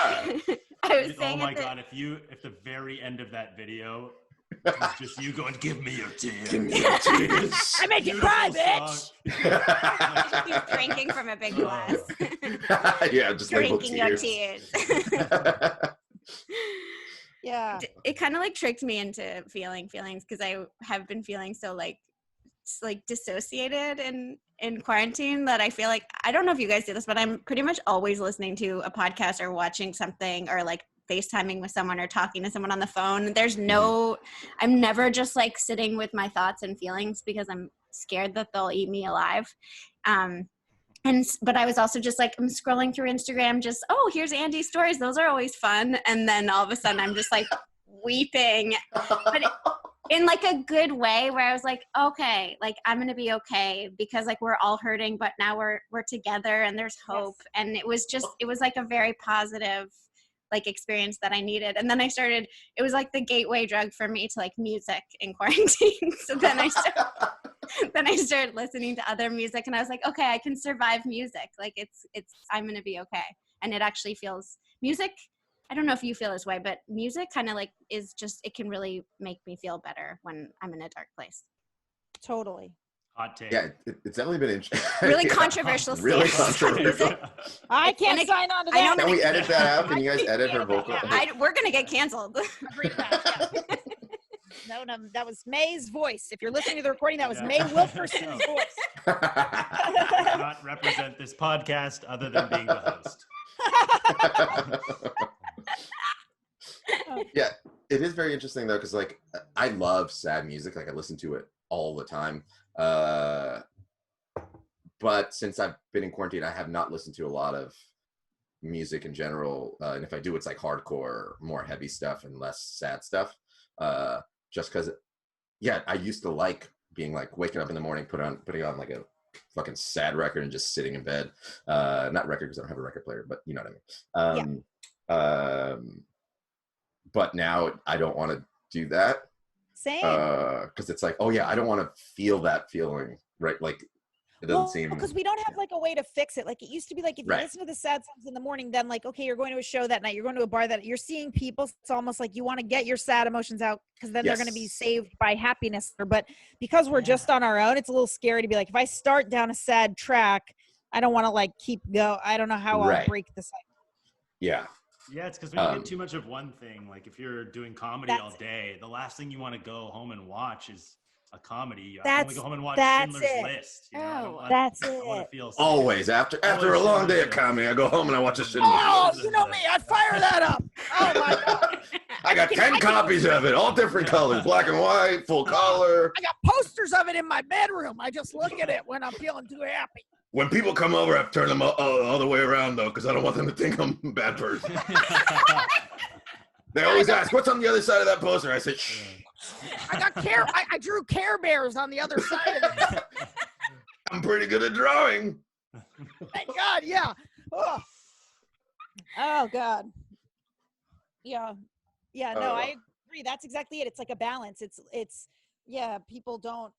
I was saying. Oh my god! If the very end of that video was just you going, "Give me your tears." Give me your tears. I make you cry, bitch. He's drinking from a big glass. Just drinking your tears. Yeah. It kind of like tricked me into feeling feelings, because I have been feeling so like dissociated in quarantine that I feel like, I don't know if you guys do this, but I'm pretty much always listening to a podcast or watching something or like FaceTiming with someone or talking to someone on the phone. I'm never just like sitting with my thoughts and feelings because I'm scared that they'll eat me alive. But I was also just like, I'm scrolling through Instagram, just, here's Andy's stories. Those are always fun. And then all of a sudden I'm just like weeping, but in like a good way, where I was like, okay, like I'm going to be okay, because like we're all hurting, but now we're together and there's hope. Yes. And it was like a very positive like experience that I needed. And then it was like the gateway drug for me to like music in quarantine. So then I started listening to other music, and I was like, okay, I can survive music. Like I'm going to be okay. And it actually feels, music, I don't know if you feel this way, but music kind of like is just, it can really make me feel better when I'm in a dark place. Totally. Hot take. Yeah, it's definitely been interesting. Really controversial. Really controversial. I can't sign on to that. Can we edit that out? Can you guys edit her vocal? We're going to get canceled. No, that was May's voice. If you're listening to the recording, that was May Wilkerson's voice. I cannot represent this podcast other than being the host. Yeah, it is very interesting though, because like I love sad music. Like I listen to it all the time. But since I've been in quarantine, I have not listened to a lot of music in general. And if I do, it's like hardcore, more heavy stuff and less sad stuff. Just because, yeah, I used to like being like waking up in the morning, putting on like a fucking sad record and just sitting in bed. Not record because I don't have a record player, but you know what I mean. But now I don't want to do that. Same. Because it's like, oh yeah, I don't want to feel that feeling, right? Like it doesn't seem, because we don't have like a way to fix it. Like it used to be like if you Right. listen to the sad songs in the morning, then like, okay, you're going to a show that night, you're going to a bar that you're seeing people. It's almost like you want to get your sad emotions out because then they're going to be Yes. saved by happiness. But because we're just on our own, it's a little scary to be like, if I start down a sad track, I don't want to like keep go. I don't know how I'll Right. break the cycle. yeah. Yeah, it's because when you get too much of one thing, like if you're doing comedy all That's- day, the last thing you want to go home and watch is a comedy. I That's- want to go home and watch that's Schindler's it. List. You know? I don't want- That's I want it. to feel sad. Always after a long day of comedy, I go home and I watch a shit. Oh, you know me, I'd fire that up. Oh my God. I got 10 copies of it, all different colors, black and white, full color. I got posters of it in my bedroom. I just look at it when I'm feeling too happy. When people come over, I've turned them all the way around though, because I don't want them to think I'm a bad person. They always ask, "What's on the other side of that poster?" I say, "Shh." I got I drew Care Bears on the other side of it. I'm pretty good at drawing. Thank God, yeah. Oh God. Yeah. Yeah, no, I agree. That's exactly it. It's like a balance. It's yeah, people don't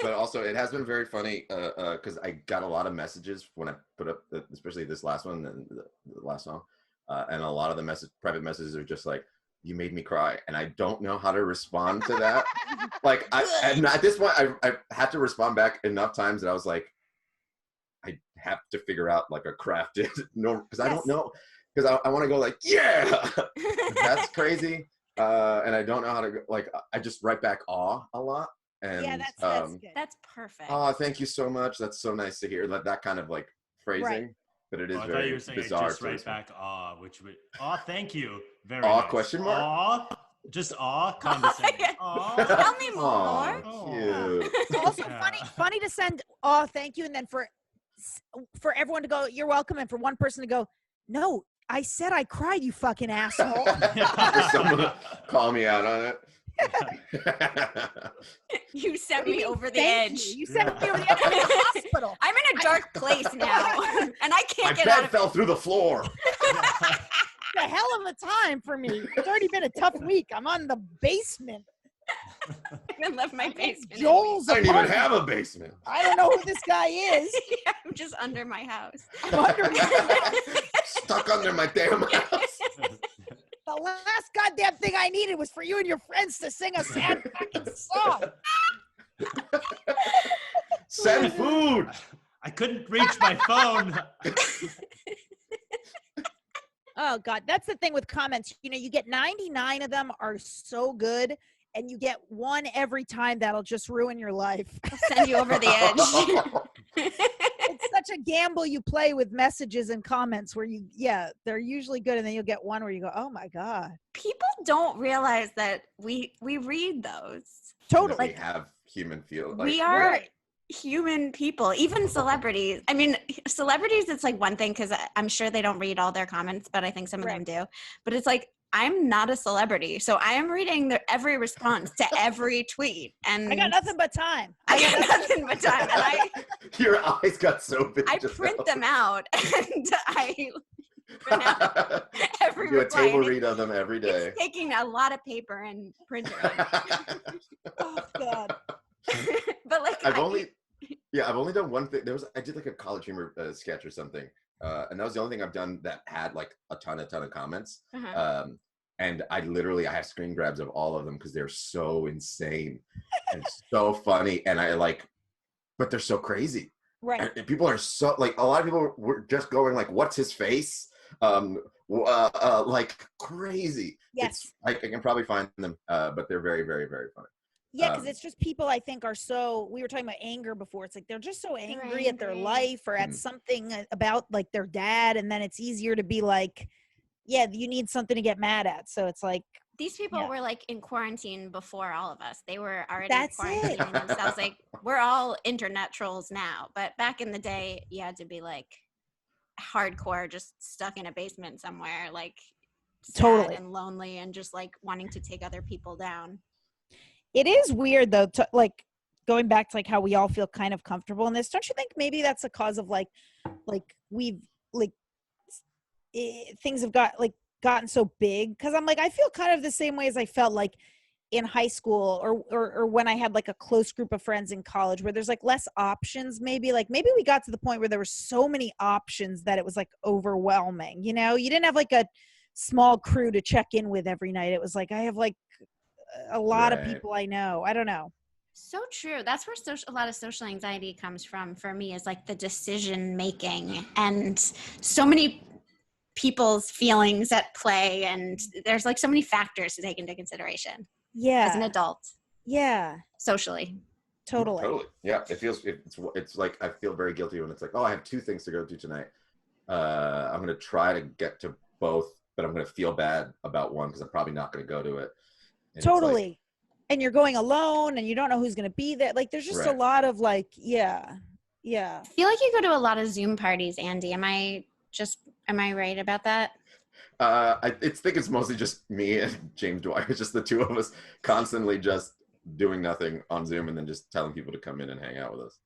But also it has been very funny because I got a lot of messages when I put up especially this last one and the last song and a lot of the private messages are just like, you made me cry, and I don't know how to respond to that. Like and at this point I had to respond back enough times that I was like, I have to figure out like a crafted because I don't know, because I want to go like, yeah, that's crazy. And I don't know how to go, like I just write back awe a lot. And yeah, that's good. That's perfect. oh, thank you so much. That's so nice to hear that kind of like phrasing. Right. But it is I thought you very were saying bizarre. just write back aw, which would thank you. Very Aw, nice. question mark? Aw, just aw, condescending. Yeah. Aw. Tell me Aw, more. cute. It's also Yeah. funny to send oh thank you, and then for everyone to go, you're welcome, and for one person to go, no, I said I cried, you fucking asshole. Someone call me out on it. You sent me over the Thank edge. You sent me over the edge of the hospital. I'm in a dark place now, and I My can't get out bed of fell through the floor. It's a hell of a time for me. It's already been a tough week. I'm on the basement. I left my basement. Joel's I didn't even apartment. have a basement. I don't know who this guy is. Yeah, I'm just under my house. I'm under Stuck under my damn house. the last goddamn thing I needed was for you and your friends to sing a sad fucking song. Send food. I couldn't reach my phone. Oh God, that's the thing with comments. You know, you get 99 of them are so good, and you get one every time that'll just ruin your life. Send you over the edge. It's such a gamble you play with messages and comments where they're usually good, and then you'll get one where you go, oh my God. People don't realize that we read those. Totally. We have human feel. Like, We are Right. human people, even celebrities. I mean, celebrities, it's like one thing because I'm sure they don't read all their comments, but I think some of them do. But it's like, I'm not a celebrity, so I am reading every response to every tweet, and I got nothing but time. I got nothing but time, and Your eyes got so big. I just print now. them out, and I print out every Do a reply, table and read of them every day. it's taking a lot of paper and printer. Oh God. But like, I've only done one thing. I did like a College Humor sketch or something, and that was the only thing I've done that had like a ton of comments. And I have screen grabs of all of them because they're so insane and so funny, and but they're so crazy. Right. And people are so like, a lot of people were just going like, "What's his face?" Like crazy. Yes. I can probably find them, but they're very, very, very funny. Yeah, because it's just people I think are so, we were talking about anger before. It's like they're just so angry at their life or at something about like their dad. And then it's easier to be like, yeah, you need something to get mad at. So it's like, these people Yeah. were like in quarantine before all of us. They were already That's quarantining themselves. Like we're all internet trolls now, but back in the day, you had to be like hardcore, just stuck in a basement somewhere, like sad Totally. and lonely, and just like wanting to take other people down. It is weird though, to like going back to like how we all feel kind of comfortable in this. Don't you think maybe that's a cause of like we've like things have gotten so big? Because I'm like, I feel kind of the same way as I felt like in high school or when I had like a close group of friends in college, where there's like less options. Maybe we got to the point where there were so many options that it was like overwhelming. You know, you didn't have like a small crew to check in with every night. It was like I have like a lot of Right. people I know. I don't know. So true. That's where a lot of social anxiety comes from for me, is like the decision making and so many people's feelings at play, and there's like so many factors to take into consideration as an Yeah. adult Yeah. socially. Totally. Totally. Yeah. It's like I feel very guilty when it's like, oh, I have 2 things to go to tonight. I'm gonna try to get to both, but I'm gonna feel bad about one because I'm probably not gonna go to it. And Totally. And you're going alone and you don't know who's going to be there. Like there's just a Right. lot of like, yeah. I feel like you go to a lot of Zoom parties, Andy. Am I right about that? I think it's mostly just me and James Dwyer. It's just the 2 of us constantly just doing nothing on Zoom and then just telling people to come in and hang out with us.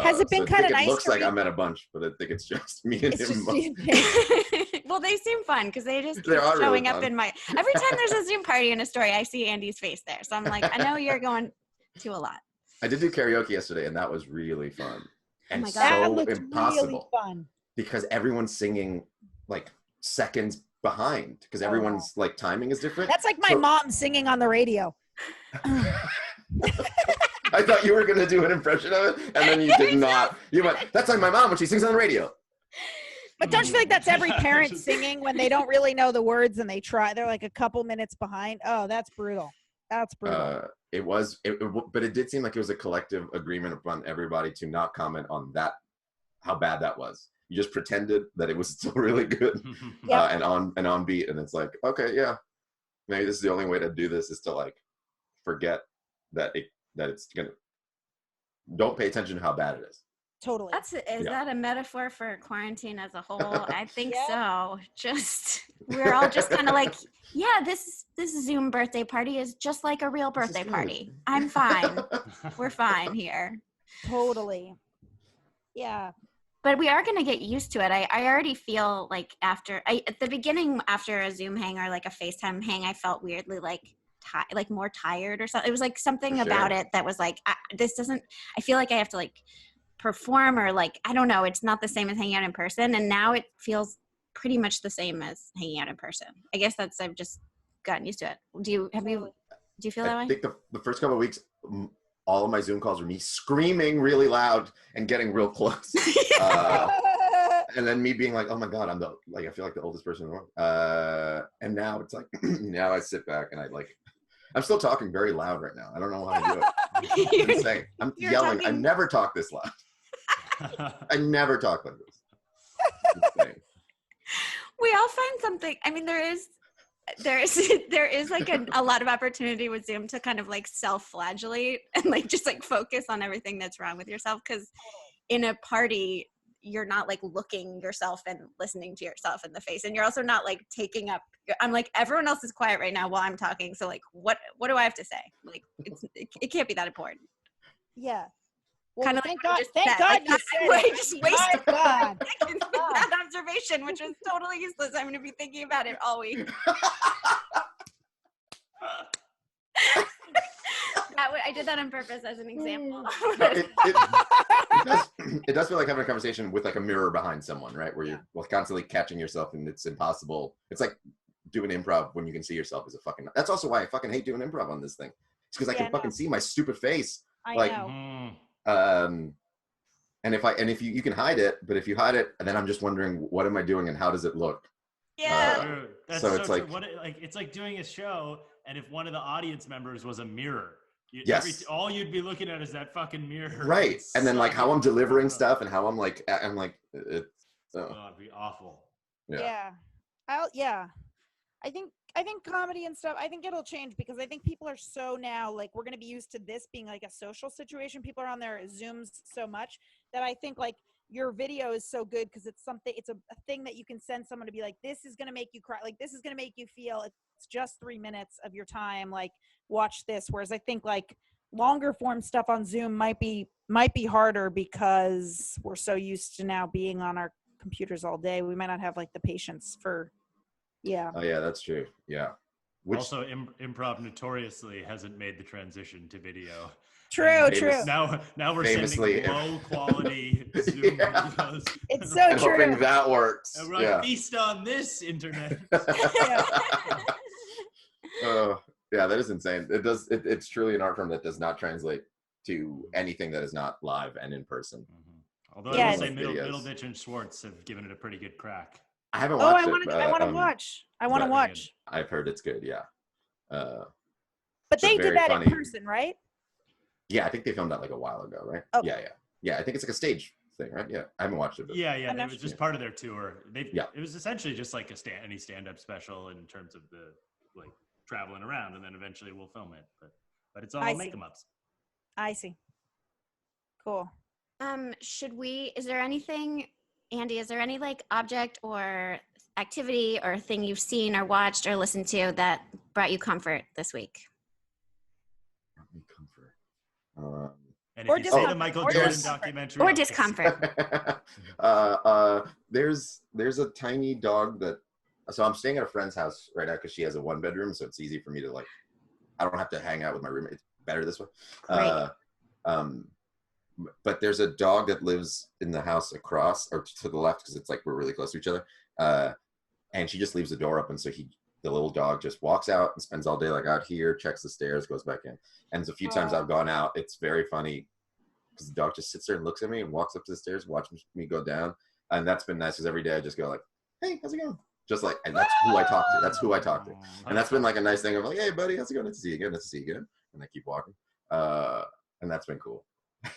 Has it been so kind of nice? It looks like I'm at a bunch, but I think it's just me and It's him. just Well, they seem fun because they just keep They are showing really up fun. in my. Every time there's a Zoom party in a story, I see Andy's face there. So I'm like, I know you're going to a lot. I did do karaoke yesterday, and that was really fun. And my God. that so looks impossible really fun. because everyone's singing like seconds behind because everyone's like timing is different. That's like my So- mom singing on the radio. I thought you were going to do an impression of it, and then you did not. You went, that's like my mom when she sings on the radio. But don't you feel like that's every parent singing when they don't really know the words and they're like a couple minutes behind? Oh, that's brutal. That's brutal. But it did seem like it was a collective agreement upon everybody to not comment on that, how bad that was. You just pretended that it was still really good Yep. and on beat, and it's like, okay, yeah, maybe this is the only way to do this is to like forget that it's gonna. Don't pay attention to how bad it is. Totally. Is that a metaphor for quarantine as a whole? I think Yeah. so. Just we're all just kind of like, yeah, this Zoom birthday party is just like a real birthday good. party. I'm fine. We're fine here. Totally. Yeah. But we are going to get used to it. I already feel like at the beginning, after a Zoom hang or like a FaceTime hang, I felt weirdly like more tired or something. It was like something For sure. about it that was like, I feel like I have to like perform or like, I don't know. It's not the same as hanging out in person. And now it feels pretty much the same as hanging out in person. I guess I've just gotten used to it. Do you feel that way? I think the first couple of weeks, all of my Zoom calls were me screaming really loud and getting real close. And then me being like, oh my God, I feel like the oldest person in the world. And now it's like, now I sit back and I'm still talking very loud right now. I don't know how to do it. I'm insane. I'm yelling. I never talk this loud. I never talk like this. It's insane. We all find something. I mean, there is like a lot of opportunity with Zoom to kind of like self-flagellate and like just like focus on everything that's wrong with yourself. Because in a party, you're not like looking yourself and listening to yourself in the face, and you're also not like taking up. I'm like, everyone else is quiet right now while I'm talking. So like, what do I have to say? Like, it can't be that important. Yeah. Well, Kind of thank like God. Thank God you said I it. just My wasted God. seconds with that observation, which was totally useless. I'm going to be thinking about it all week. I did that on purpose as an example. No, it does feel like having a conversation with like a mirror behind someone, right? Where you're constantly catching yourself and it's impossible. It's like doing improv when you can see yourself as a fucking. That's also why I fucking hate doing improv on this thing. It's because I can fucking see my stupid face. I Like, know. and if you can hide it, but if you hide it, then I'm just wondering what am I doing and how does it look? Yeah. Dude, that's so so it's true. like- It's like doing a show, and if one of the audience members was a mirror, Yes. all you'd be looking at is that fucking mirror. Right. And then like how I'm delivering stuff and how I'm like it's Oh, it'd be awful. yeah. I think comedy and stuff, I think it'll change because I think people are so now, like, we're going to be used to this being like a social situation. People are on their Zooms so much that I think like your video is so good because it's a thing that you can send someone to be like, this is going to make you cry. Like, this is going to make you feel, it's just 3 minutes of your time. Like, watch this. Whereas I think like longer form stuff on Zoom might be harder because we're so used to now being on our computers all day. We might not have like the patience for, yeah. Oh yeah, that's true. Yeah. Which Also, improv notoriously hasn't made the transition to video. True, And true. Now we're Famously, sending low quality Zoom Yeah. videos. It's so and true. hoping that works. And we're like, Yeah. feast on this internet. Yeah, that is insane. It's truly an art form that does not translate to anything that is not live and in person. Mm-hmm. Although Yeah, I will say like videos. Middleditch and Schwartz have given it a pretty good crack. I haven't Oh, watched I it. want to watch. I want to but- watch. I've heard it's good. Yeah. But they very did that funny. in person, right? Yeah, I think they filmed that like a while ago, right? Oh. Yeah. I think it's like a stage thing, right? Yeah, I haven't watched it. But Yeah, I'm it not was just sure. part of their tour. Yeah. It was essentially just like any stand-up special in terms of the like traveling around, and then eventually we'll film it. But it's all I see. make-em-ups. I see. Cool. Is there anything, Andy, is there any like object or activity or thing you've seen or watched or listened to that brought you comfort this week? Comfort. And Or if you say the discomfort. Michael Or Jordan discomfort. documentary, Or I'll kiss you. discomfort. There's a tiny dog that. So I'm staying at a friend's house right now because she has a 1-bedroom, so it's easy for me to like. I don't have to hang out with my roommate. It's better this way. Great. But there's a dog that lives in the house across or to the left because it's like we're really close to each other. And she just leaves the door open, so the little dog just walks out and spends all day like out here, checks the stairs, goes back in. And a few times I've gone out, it's very funny because the dog just sits there and looks at me and walks up to the stairs, watches me go down. And that's been nice because every day I just go like, hey, how's it going? Just like, and that's who I talk to. That's who I talk to. And that's been like a nice thing of like, hey, buddy, how's it going? Nice to see you again. Nice to see you again. And I keep walking. And that's been cool.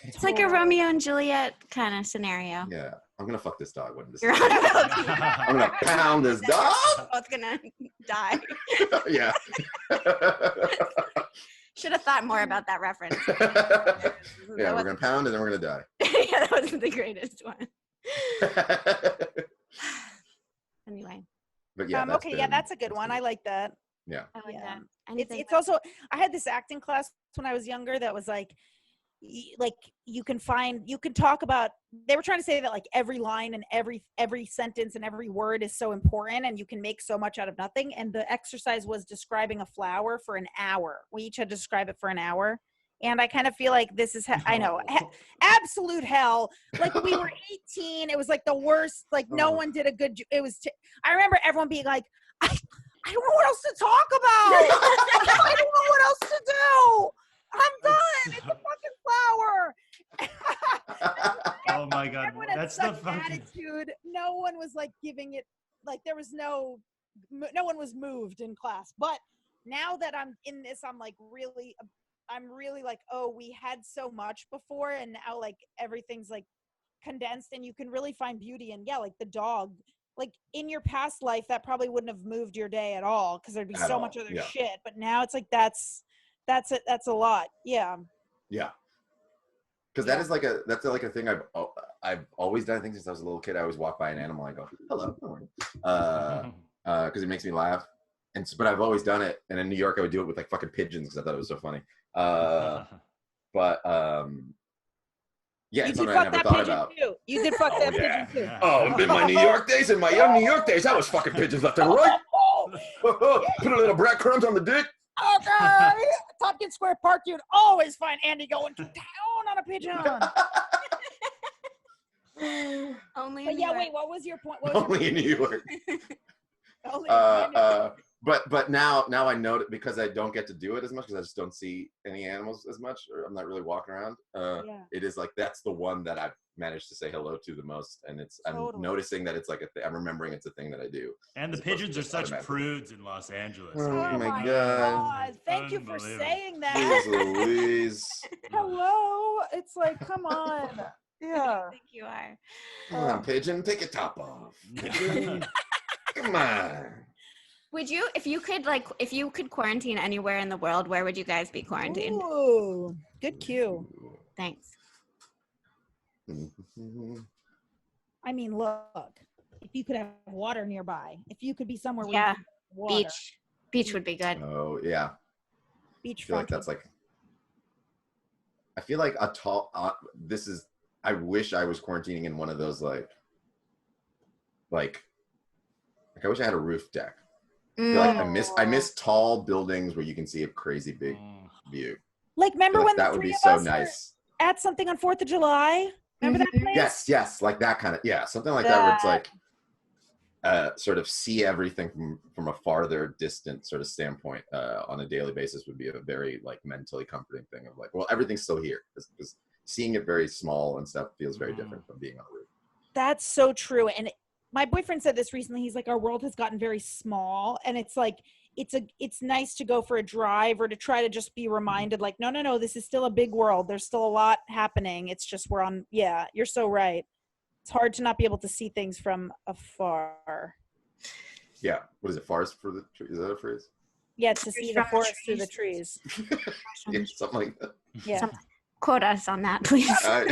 It's like a Romeo and Juliet kind of scenario. Yeah. I'm going to fuck this dog. You're on about to. I'm going to pound this dog. Both gonna die. Yeah. Should have thought more about that reference. Yeah, we're going to pound and then we're going to die. Yeah, that wasn't the greatest one. Anyway, But yeah, that's a good one. I like that. Yeah. I like Yeah. that. Anything It's also, I had this acting class when I was younger that was like you can talk about, they were trying to say that like every line and every sentence and every word is so important and you can make so much out of nothing. And the exercise was describing a flower for an hour. We each had to describe it for an hour. And I kind of feel like this is, I know, absolute hell. Like we were 18. It was like the worst. Like no one did a good, I remember everyone being like, I don't know what else to talk about. I don't know what else to do. I'm done. It's a fucking flower. Oh my God, Everyone had that's such the fucking. attitude. No one was like giving it, like there was no one was moved in class. But now that I'm in this, I'm really like, oh, we had so much before and now like everything's like condensed and you can really find beauty in, like the dog. Like in your past life, that probably wouldn't have moved your day at all because there'd be so much other shit. But now it's like that's a lot. Yeah. Yeah. Because that's like a thing I've always done. I think since I was a little kid, I always walk by an animal. I go, hello, good morning. Because it makes me laugh. But I've always done it. And in New York, I would do it with like fucking pigeons because I thought it was so funny. Yeah, You it's did something I fuck never that thought pigeon about. too. You did fuck that pigeon too. Oh, in my New York days, in my young New York days, I was fucking pigeons left and right. Put a little breadcrumbs on the dick. Okay. Tompkins Square Park, you'd always find Andy going to town on a pigeon. only. But in yeah, New wait, York. what was your point? Only in New York. Only in But now I know that because I don't get to do it as much because I just don't see any animals as much, or I'm not really walking around. Yeah. It is like that's the one that I've managed to say hello to the most, and I'm noticing that it's like I'm remembering it's a thing that I do. And the pigeons are such prudes in Los Angeles. Oh my God. Thank you for Unbelievable. saying that. Jeez Louise. Hello. It's like, come on. Yeah. I think you are. Come on, pigeon, take your top off. Pigeon. Come on. Would you, if you could quarantine anywhere in the world, where would you guys be quarantined? Ooh, good cue. Thanks. I mean, look, if you could have water nearby, if you could be somewhere where Yeah. you could have water, Beach would be good. Oh yeah. I feel like beachfront. that's like. I feel like a tall. I wish I was quarantining in one of those like I wish I had a roof deck. I feel like I miss tall buildings where you can see a crazy big view. Like, remember when that the would three be of so us nice. were at something on 4th of July? Remember that place? Yes, like that kind of something like that where it's like sort of see everything from a farther distant sort of standpoint on a daily basis would be a very like mentally comforting thing of like, well, everything's still here because seeing it very small and stuff feels very different from being on the roof. That's so true. And my boyfriend said this recently. He's like, our world has gotten very small, and it's like it's nice to go for a drive or to try to just be reminded like, no, this is still a big world. There's still a lot happening. It's just you're so right. It's hard to not be able to see things from afar. Yeah. What is it? Forest for the tree? Is that a phrase? Yeah, to see the forest through the trees. Yeah, something like that. Yeah. Quote us on that, please. As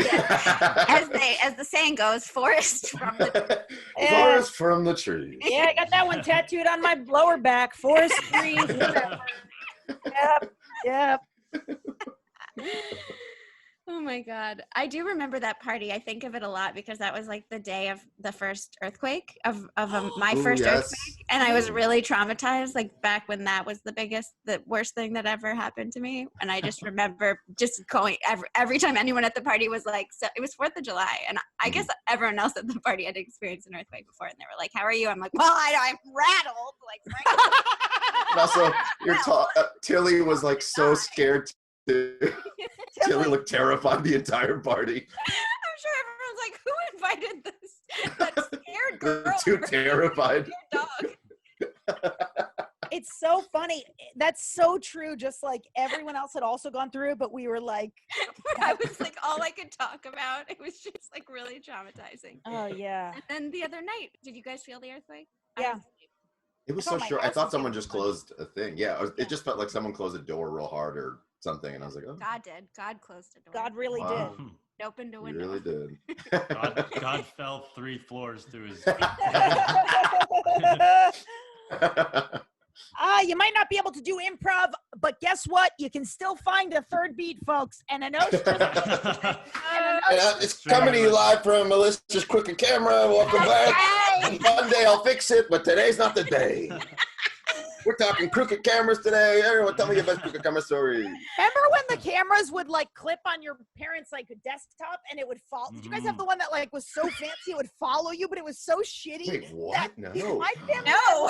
the saying goes, forest from the forest from the trees. Yeah, I got that one tattooed on my lower back. Forest trees. Whatever. Yep. Oh my God. I do remember that party. I think of it a lot because that was like the day of the first earthquake my first earthquake. And I was really traumatized, like back when that was the worst thing that ever happened to me. And I just remember just going every time anyone at the party was like, so it was 4th of July. And I guess everyone else at the party had experienced an earthquake before. And they were like, how are you? I'm like, well, I'm rattled. Like, And also, Tilly was like so scared. Tilly looked terrified the entire party. I'm sure everyone's like, who invited this? That scared girl. Too terrified. Dog. It's so funny. That's so true. Just like everyone else had also gone through it, but we were like, I was like, all I could talk about. It was just like really traumatizing. oh yeah. And then the other night, did you guys feel the earthquake? Yeah. It was I so thought my short. I house thought was someone getting just closed a thing. Yeah, it just felt like someone closed a door real hard or something, and I was like, oh. God did. God closed a door. God really Wow. did. It opened a He window. really did. God fell 3 floors through his. You might not be able to do improv, but guess what? You can still find a third beat, folks. And It's coming to you live from Alyssa's Crooked Camera. Welcome back. Monday I'll fix it, but today's not the day. We're talking crooked cameras today. Everyone, tell me your best crooked camera story. Remember when the cameras would like clip on your parents' like desktop and it would follow? Did you guys have the one that like was so fancy it would follow you, but it was so shitty? Wait, what? No. My family No.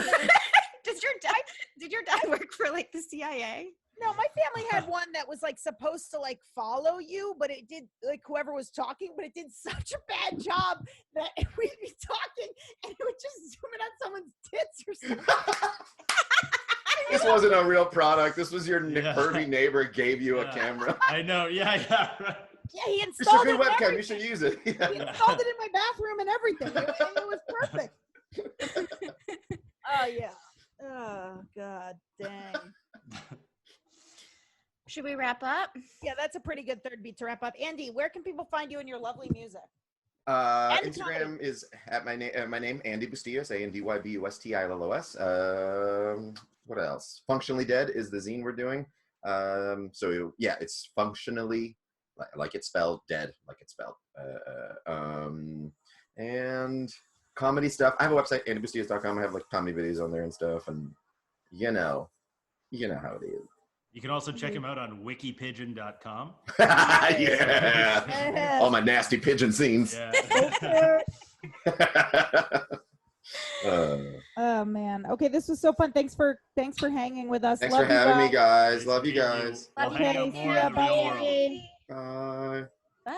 Did your dad work for like the CIA? No, my family had one that was like supposed to like follow you, but it did like whoever was talking, but it did such a bad job that we'd be talking and it would just zoom in on someone's tits or something. This wasn't a real product. This was your pervy neighbor gave you a camera. I know. Yeah. Right. Yeah, he It's a installed good it. webcam. You should use it. He installed it in my bathroom and everything. It was perfect. Oh yeah. Oh God, dang. Should we wrap up? Yeah, that's a pretty good third beat to wrap up. Andy, where can people find you and your lovely music? Instagram is at my name, Andy Bustillos, ANDYBUSTILLOS. What else? Functionally Dead is the zine we're doing. So yeah, it's functionally like it's spelled, dead like it's spelled. And comedy stuff. I have a website, andybustillos.com. I have like comedy videos on there and stuff, and you know how it is. You can also check him out on wikipigeon.com. Yeah. All my nasty pigeon scenes. Yeah. Oh man. Okay, this was so fun. Thanks for hanging with us. Thanks Love for you having guys. me, guys. Love you guys. We'll hang out Okay, more see ya. in the real world. Bye.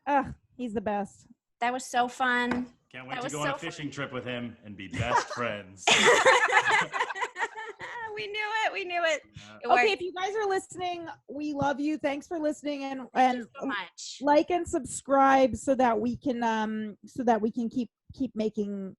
Bye. He's the best. That was so fun. Can't wait That to was go on so a fishing trip with him and be best friends. We knew it. It Okay, worked. if you guys are listening, we love you. Thanks for listening and Thank you so much. like and subscribe so that we can keep making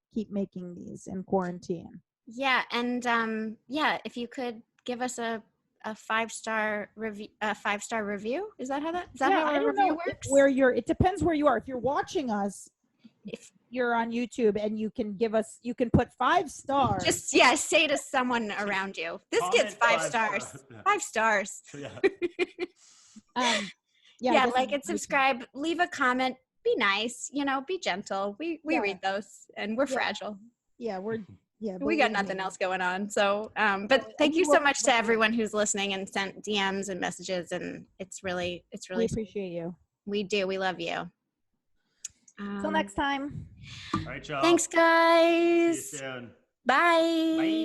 these in quarantine. Yeah, and if you could give us a 5-star review, Is that how I a don't review know works? where you're. It depends where you are. If you're watching us, If you're on YouTube, and you can you can put 5 stars. just say to someone around you, this Comment gets 5 5 stars. stars. 5 stars. Yeah. I Yeah, guess like and subscribe, leave a comment, be nice, be gentle. We Yeah. read those, and we're Yeah. fragile. Yeah, we're We got nothing else going on. So, but thank you so much to everyone who's listening and sent DMs and messages, and it's really We appreciate you. We do. We love you. Till next time. All right, y'all. Thanks, guys. See you soon. Bye. Bye.